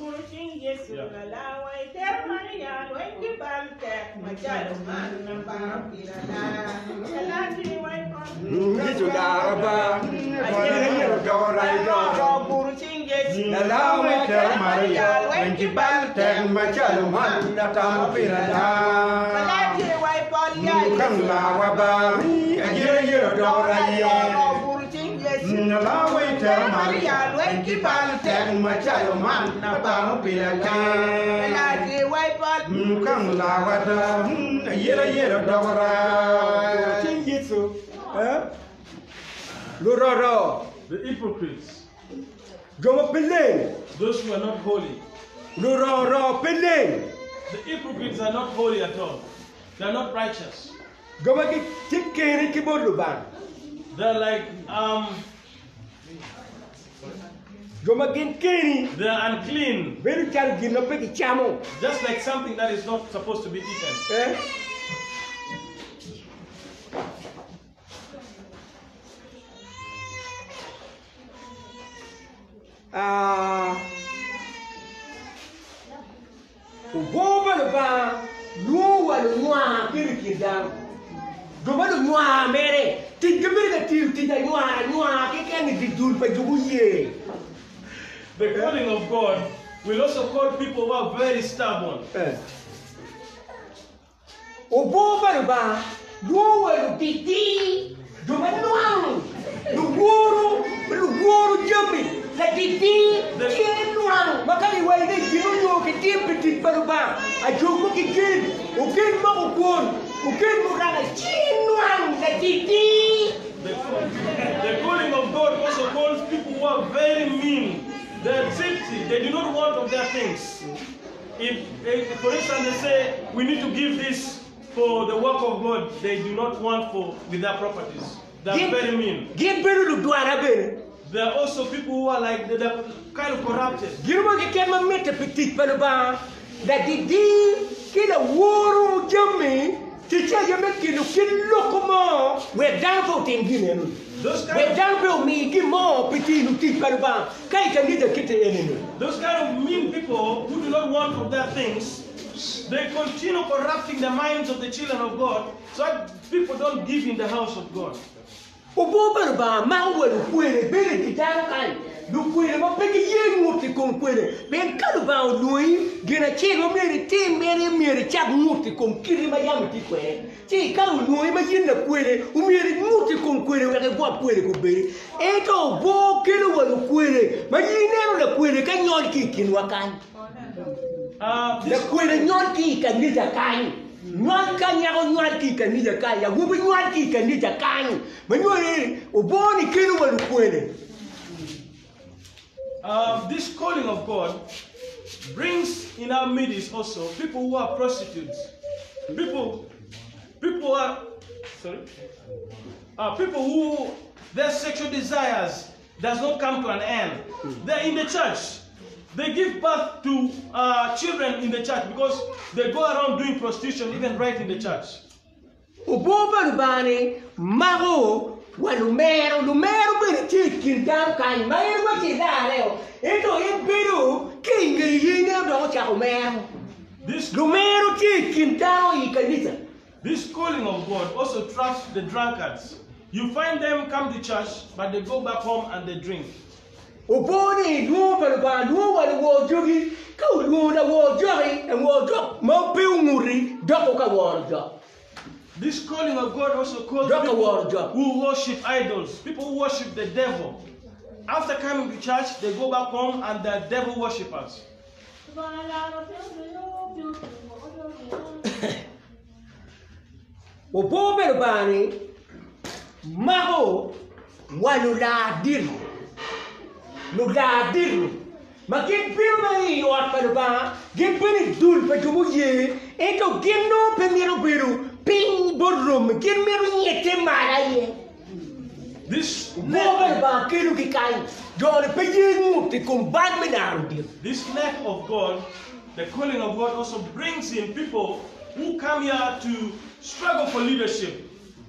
Yeah. The hypocrites. Those who are not holy. The hypocrites are not holy at all. They are not righteous. They're like they're unclean. Just like something that is not supposed to be eaten. Uboba le ba lu wa le noa kiri kidam. Doba le noa mere. Ti gebe ti da noa ke kan di dul pa jubuye. The calling of God will also call people who are very stubborn. Uboba le ba lu wa le titi. Doba noa. Lu guru jami. La titi noa. Makali wa ide kinu ke petit baruba. Ajuko ki kin. Ukin mo ukun. Ukin mo kala noa la titi. The calling of God also calls people who are very mean. They're tipsy. They do not want of their things. If for instance, they say, we need to give this for the work of God, they do not want for with their properties. They're very mean. There are also people who are like, they're kind of corrupted. Those kind of mean people who do not want of their things, they continue corrupting the minds of the children of God, so that people don't give in the house of God. This calling of God brings in our midst also people who are prostitutes, people who their sexual desires does not come to an end. They're in the church. They give birth to children in the church because they go around doing prostitution even right in the church. This calling of God also traps the drunkards. You find them come to church, but they go back home and they drink. This calling of God also calls people who worship idols, people who worship the devil. After coming to church, they go back home and they're devil worshippers. Makin pirmai ot padba gin peni dul pajumuye eto ginno pemiro biru ping bodrum gin miru nyete maraye this never ba kiru ki kai dole peyin ti kumbat medaru dir. This neck of God, the calling of God, also brings in people who come here to struggle for leadership.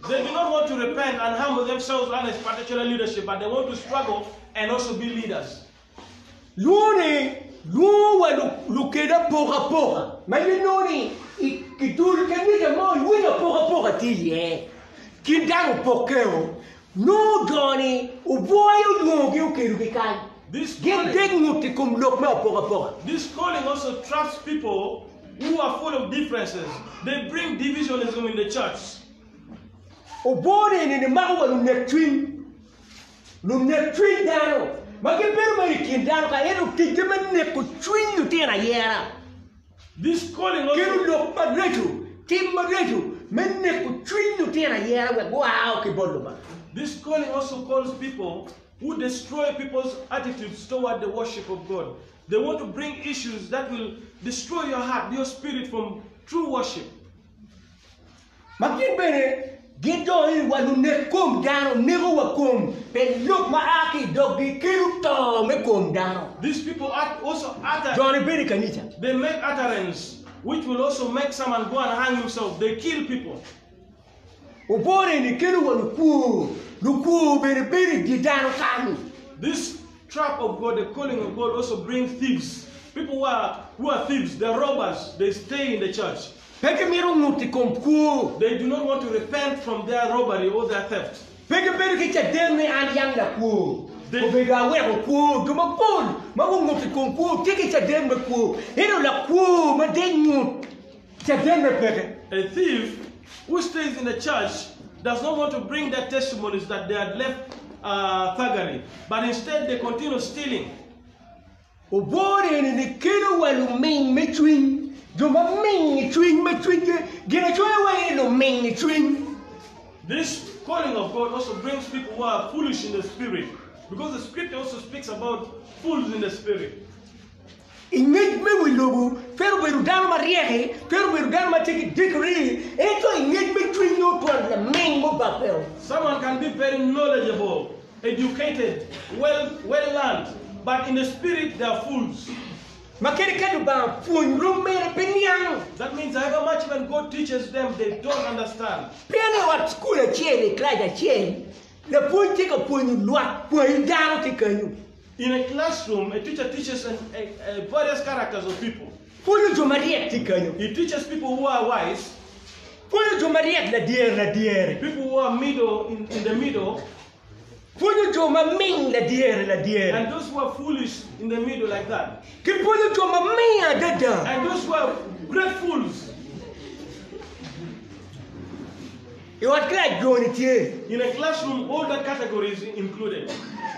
They do not want to repent and humble themselves under particular leadership, but they want to struggle and also be leaders. Luni, lukeda pora. Malinoni, ikitul kanida mo, wina pora tiye. Kindang pokeo. No Johnny, uboyo lungi ukirukikai. This calling also traps people who are full of differences. They bring divisionism in the church. Obore ni mawa lunetwin dano. This calling also This calling also calls people who destroy people's attitudes toward the worship of God. They want to bring issues that will destroy your heart, your spirit from true worship. This people also utter. They make utterance, which will also make someone go and hang himself. They kill people. This trap of God, the calling of God, also brings thieves. People who are thieves, they're robbers, they stay in the church. Peke miro nguti komku. They do not want to repent from their robbery or their theft. Peke peke kicha deme an yang la ku. They- Obega we ku, duma pun. Ma nguti komku, tiki cha deme ku. Hero la ku, ma dengut. Cha deme peke. A thief who stays in the church does not want to bring their testimonies that they had left thuggery, but instead they continue stealing. Obore ni kilo walu ming me twin. Duma ming twin me twin. Gina chwe wa lo ming twin. This calling of God also brings people who are foolish in the spirit, because the scripture also speaks about fools in the spirit. Ingej me wilobu, pero beru dano mariere, pero beru dano ma take degree. Eto ingej me twin no to la ming mo bapel. Someone can be very knowledgeable, educated, well learned, but in the spirit they are fools. Makere kadu ba pun rumere penyang. That means however much when God teaches them, they don't understand. Pene wat school a chele, klaja chele. Le pun tika pun lwa, pun dano tika you. In a classroom, a teacher teaches various characters of people. Pun jo mariek tika you. He teaches people who are wise, Pun jo mariek la diere. people who are middle in the middle, Pun jo ma ming la diere. and those who are foolish in the middle like that. Ki pun jo ma ming a dada. And those who are great fools. E wat klaj joni tie. In a classroom, all the categories included.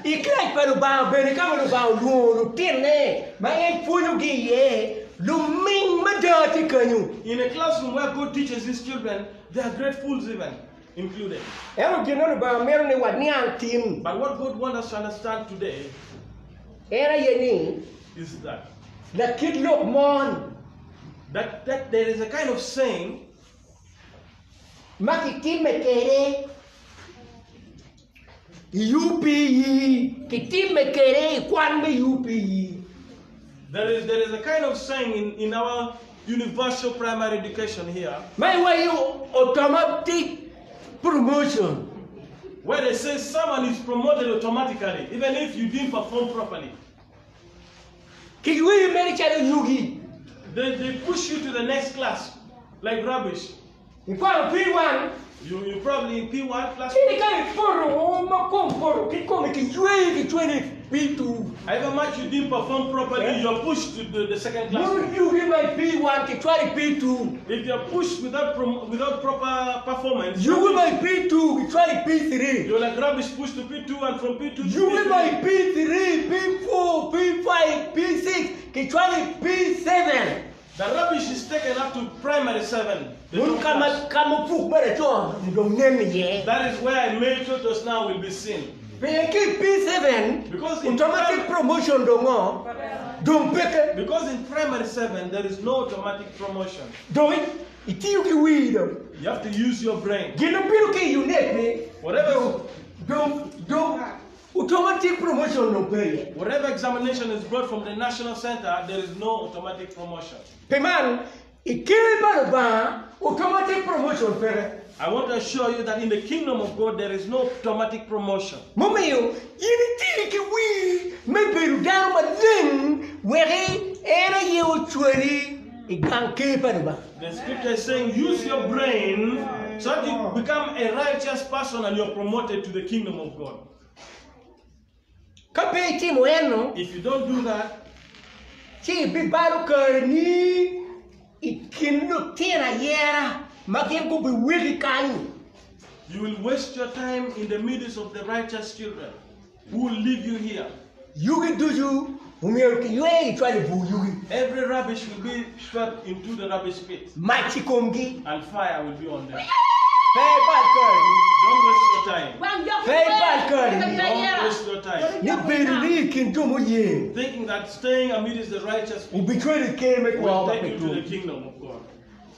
E klaj pa lo ba bene kama lo ba lo tene. Ma en pun gi ye. Lo ming ma da tika you. In a classroom where God teaches his children, they are great fools even included. Ero gino lo ba mero ne wat ni an tim. But what God wants us to understand today Era ye ni. is that La kid look mon. that there is a kind of saying, Maki time kere. UPE. Kitime kere kwan me UPE. there is a kind of saying in our universal primary education here, My way you automatic promotion. where they say someone is promoted automatically, even if you didn't perform properly. Ki we meri chare yugi. They push you to the next class like rubbish. Kwa P1. You probably in P1 class. Kini kai poro ma kom poro. Ki come ki yue ki twene P2. However much you didn't perform properly, Yeah. you're pushed to the second class. Muru yugi my P1 ki twali P2. If you're pushed without proper performance, Yugi my P2 ki twali P3. you're like rubbish pushed to P2, and from P2 to Yugi my P3. P3, P4, P5, P6 ki twali P7. The rubbish is taken up to primary 7. the Muru top class. kama puk bare to ndo nemi ye. That is where a male tutus now will be seen. Peki P7 Because in automatic promotion dongo. Don't peke. Because in primary 7, there is no automatic promotion. Don't iti yuki wido. You have to use your brain. Gino biru ke unique. Whatever Don't automatic promotion no pay. whatever examination is brought from the national center, there is no automatic promotion. Peman ikiri ba automatic promotion pere. I want to assure you that in the kingdom of God, there is no automatic promotion. Momeo yini ki wi me biru down ma ling where era ye ochwari igan ke ba. The scripture is saying, use your brain so that you become a righteous person and you're promoted to the kingdom of God. Kape ti moeno If you don't do that, ti bi baru karni ikinlo tena yera makin ko bi wili kan. you will waste your time in the midst of the righteous children who will leave you here. Yugi duju umero ki yue itwali bu yugi. Every rubbish will be swept into the rubbish pit, Machi komgi. and fire will be on them. Pay balkari. Don't waste your time. Pay balkari. Don't waste your time. Ni beri kinto mo ye. Thinking that staying amidst the righteous people Ubitwele keme will kwa take you to the wapetu. kingdom of God.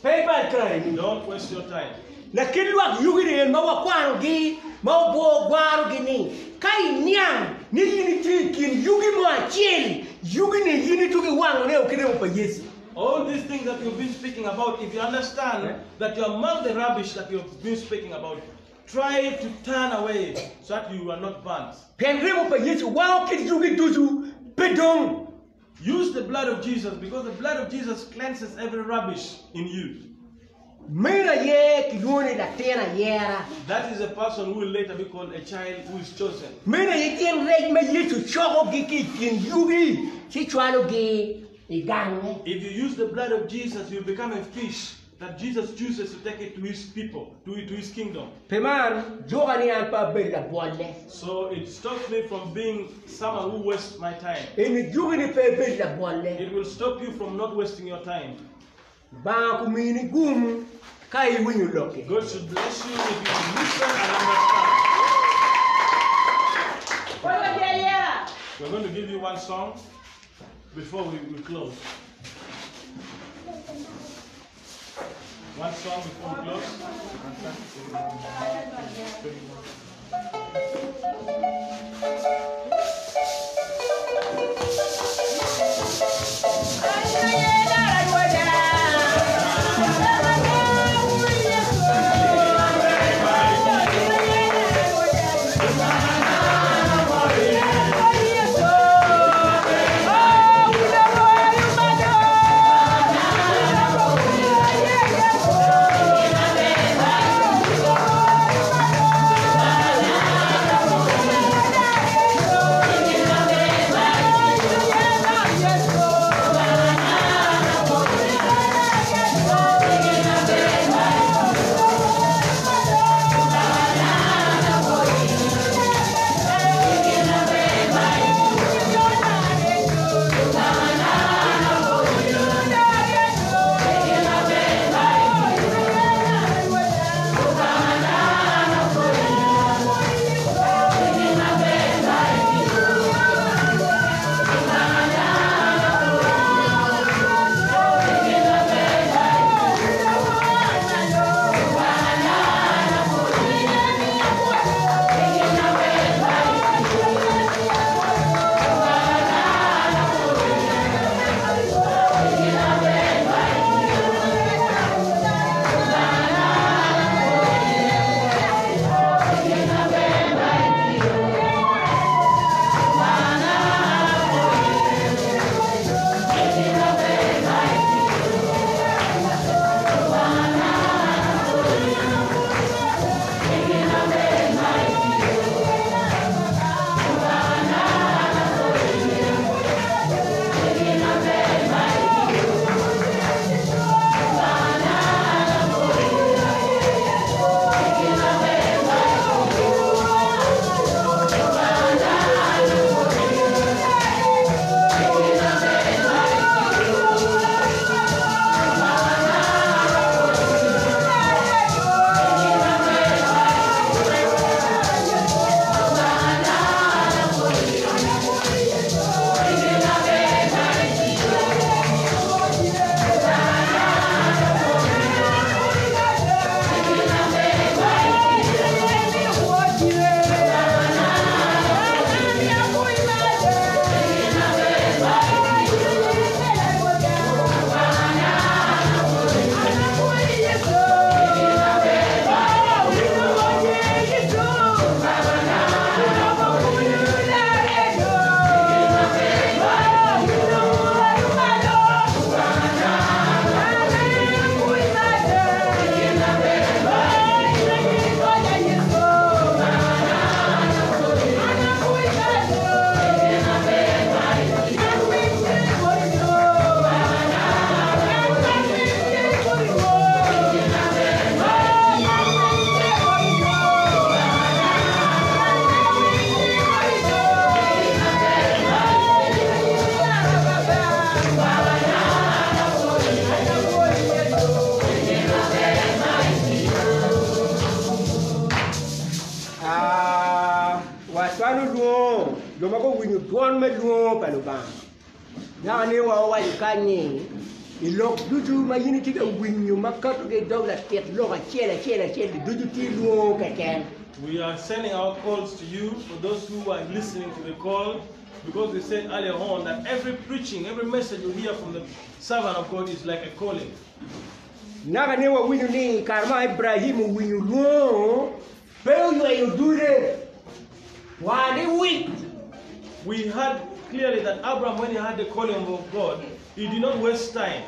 Pay balkari. Don't waste your time. Lakini wak yugi ni mawa kwano gi, mawa bo gwaro gi ni. Kai nyang ni yini tikin yugi mo acheli. Yugi ni yini tuki wango ne okide mo pa Yesu. All these things that you've been speaking about, if you understand that you're among the rubbish that you've been speaking about, try to turn away so that you are not burnt. Penre mo pa Yesu wao kid yugi duju bedong. Use the blood of Jesus, because the blood of Jesus cleanses every rubbish in you. Mira ye kilone la tena yera. That is a person who will later be called a child who is chosen. Mira ye kin reg me ye to chogo giki kin yugi. Si chwalo gi igange. If you use the blood of Jesus, you become a fish that Jesus chooses to take it to his people, to his kingdom. Peman jogani an pa bella bolle. So it stops me from being someone who wastes my time. Eni jogani pe bella bolle. It will stop you from not wasting your time. Ba ku mini gum kai winyu loke. God should bless you if you listen and understand. We're going to give you one song before we close. One song before we close. Lwongo winyu duon me Lwongo Ka Lubanga. Na ne wa wa kanye. Ilok dudu ma yini tika winyu makato ge dogla ket loga chela dudu ti Lwongo ka ken. We are sending our calls to you for those who are listening to the call, because we said earlier on that every preaching, every message you hear from the servant of God is like a calling. Naga ne wa winyu ni karma Ibrahim winyu Lwongo. Peu yo dure. Wani wit. We had clearly that Abraham, when he had the calling of God, he did not waste time.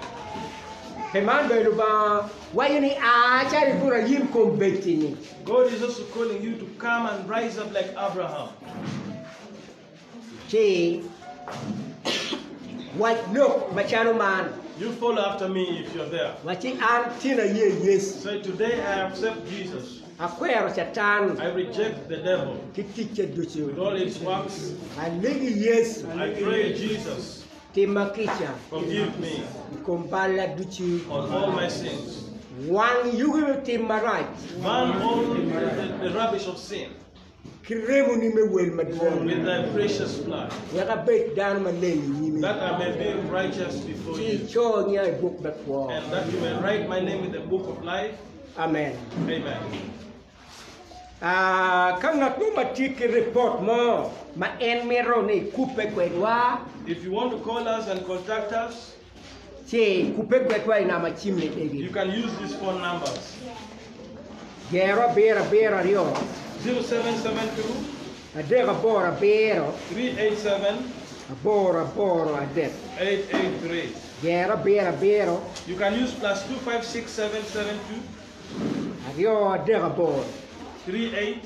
Pemando luba wayini achari pura yim kombetini. God is also calling you to come and rise up like Abraham. Che what look machano man. You follow after me if you're there. Wachi antina ye yes. Say, today I accept Jesus. Akwero Satan. I reject the devil with all its works. I legi yes. I pray, Jesus, Timakisha. forgive me Kumbala duchi. on all my sins. One you will timba right. Burn all the rubbish of sin Kiremu ni me wel madwong. with thy precious blood, Yaka bet down my name. that I may be righteous before Chi you, cho nya book backward. and that you may write my name in the book of life. Amen. Amen. Kang matiki report mo ma en myero ni kupe kwedwa. If you want to call us and contact us, Che kupe kwedwa ina machimne you David. can use these phone numbers: Gero bera rio. 0772 Adega bora bero. 387 Bora adek. 883. Gero bero. You can use plus 256772 Adio adega bora. 38.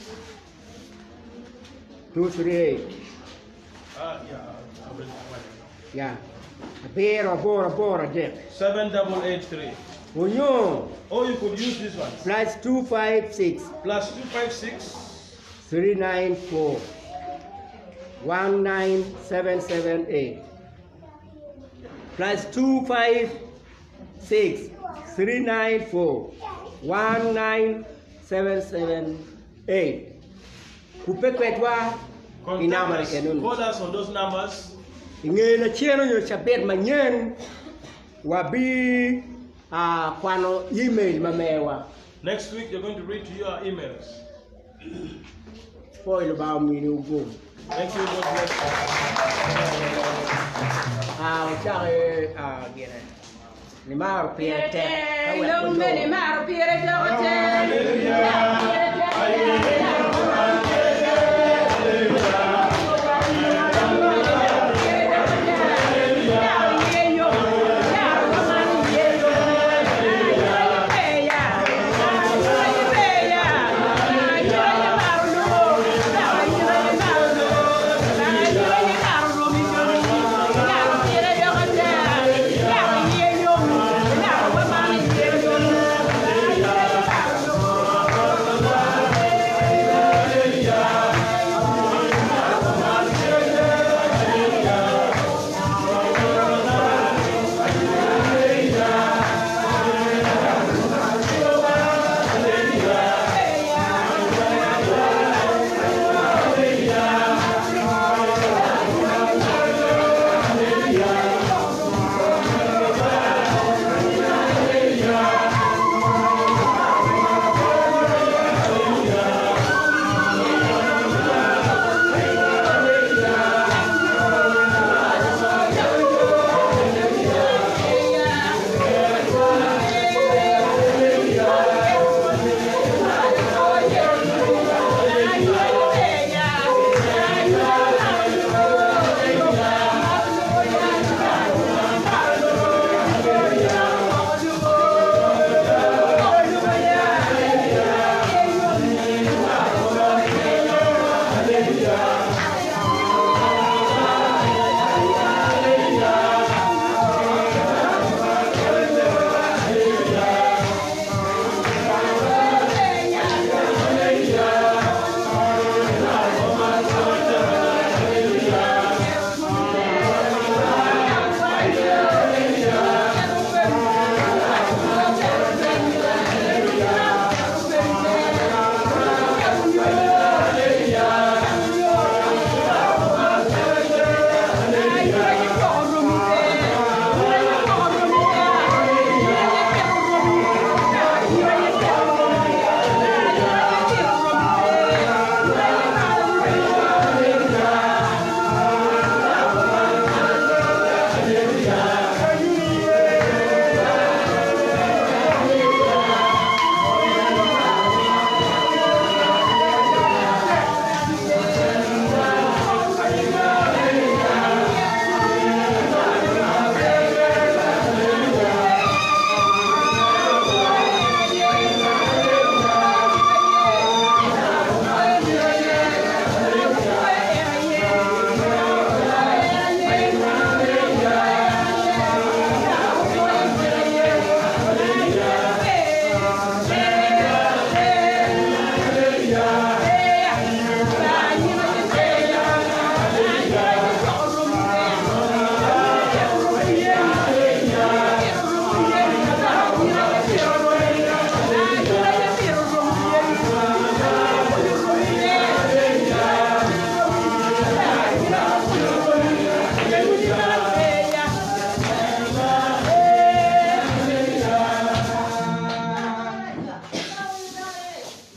238. Yeah. Yeah. Bero bora adek. 7883. Unyo Or you could use this one: plus 256 plus 256 394 19778 plus 256 394 19778 kupekwetwa inama Contact us. kenunu Call us on those numbers. ingena cheno nyo chabet manyen wabi kwano email mamewa Next week, you're going to read to you our emails. foil about me no go Thank you. God bless you. chare gere ni maro piete Lumbe ni maro piete ote.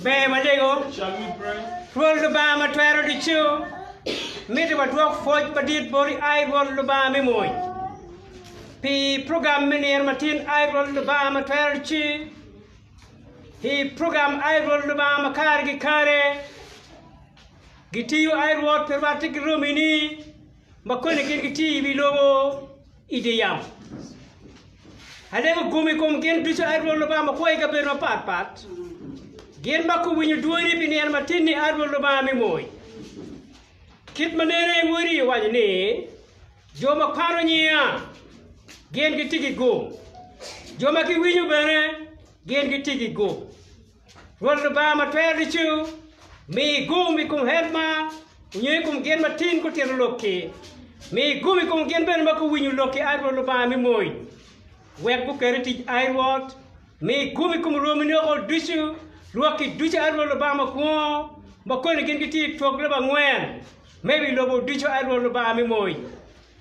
Be Malego, Shall we pray? Roll Lubama Twero the Chew, Made what work for Padit Body, I roll Lubami Moy. P program Minier Martin, I roll Lubama Twero Chi. He program I roll Lubama Kargi Kare. Gitiu I roll Pervatic Rumini, Makoni Giti below Ideyam. I never gumicum again to I roll Lubama Quaker Beno Pat. Gen baku when you do anything in Martini, I will Lubami Moy. Kit Manere Muri Wajane, Joma Paronia, Gen get ticket go. Jomaki Winu Bene, Gen get ticket go. Roll Lubama 22, me go me come help ma, you come get Martin go tell Loki. Me go me come get Benmaku when you Loki, I will Lubami Moy. Where book heritage I want, me go me come Romino or Dishu. Luaki ducha arwo Lubama kuo, makoni gengiti togleba ngwen. Maybe lobo ducha arwo Lubama moy.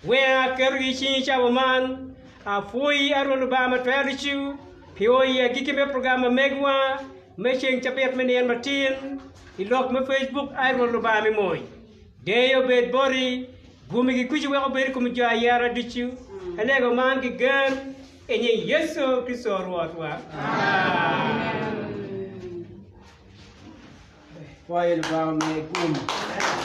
Where keri chincha woman, a fui arwo Lubama twerichu, pioi a gikime programa megwa, meching chapet meni Martin, he lock my Facebook arwo Lubama moy. Deyo bed body, gumigi kuju weko bed kumja yara duchu, alego man gigan, enye yeso kisor watwa. While Brown may come.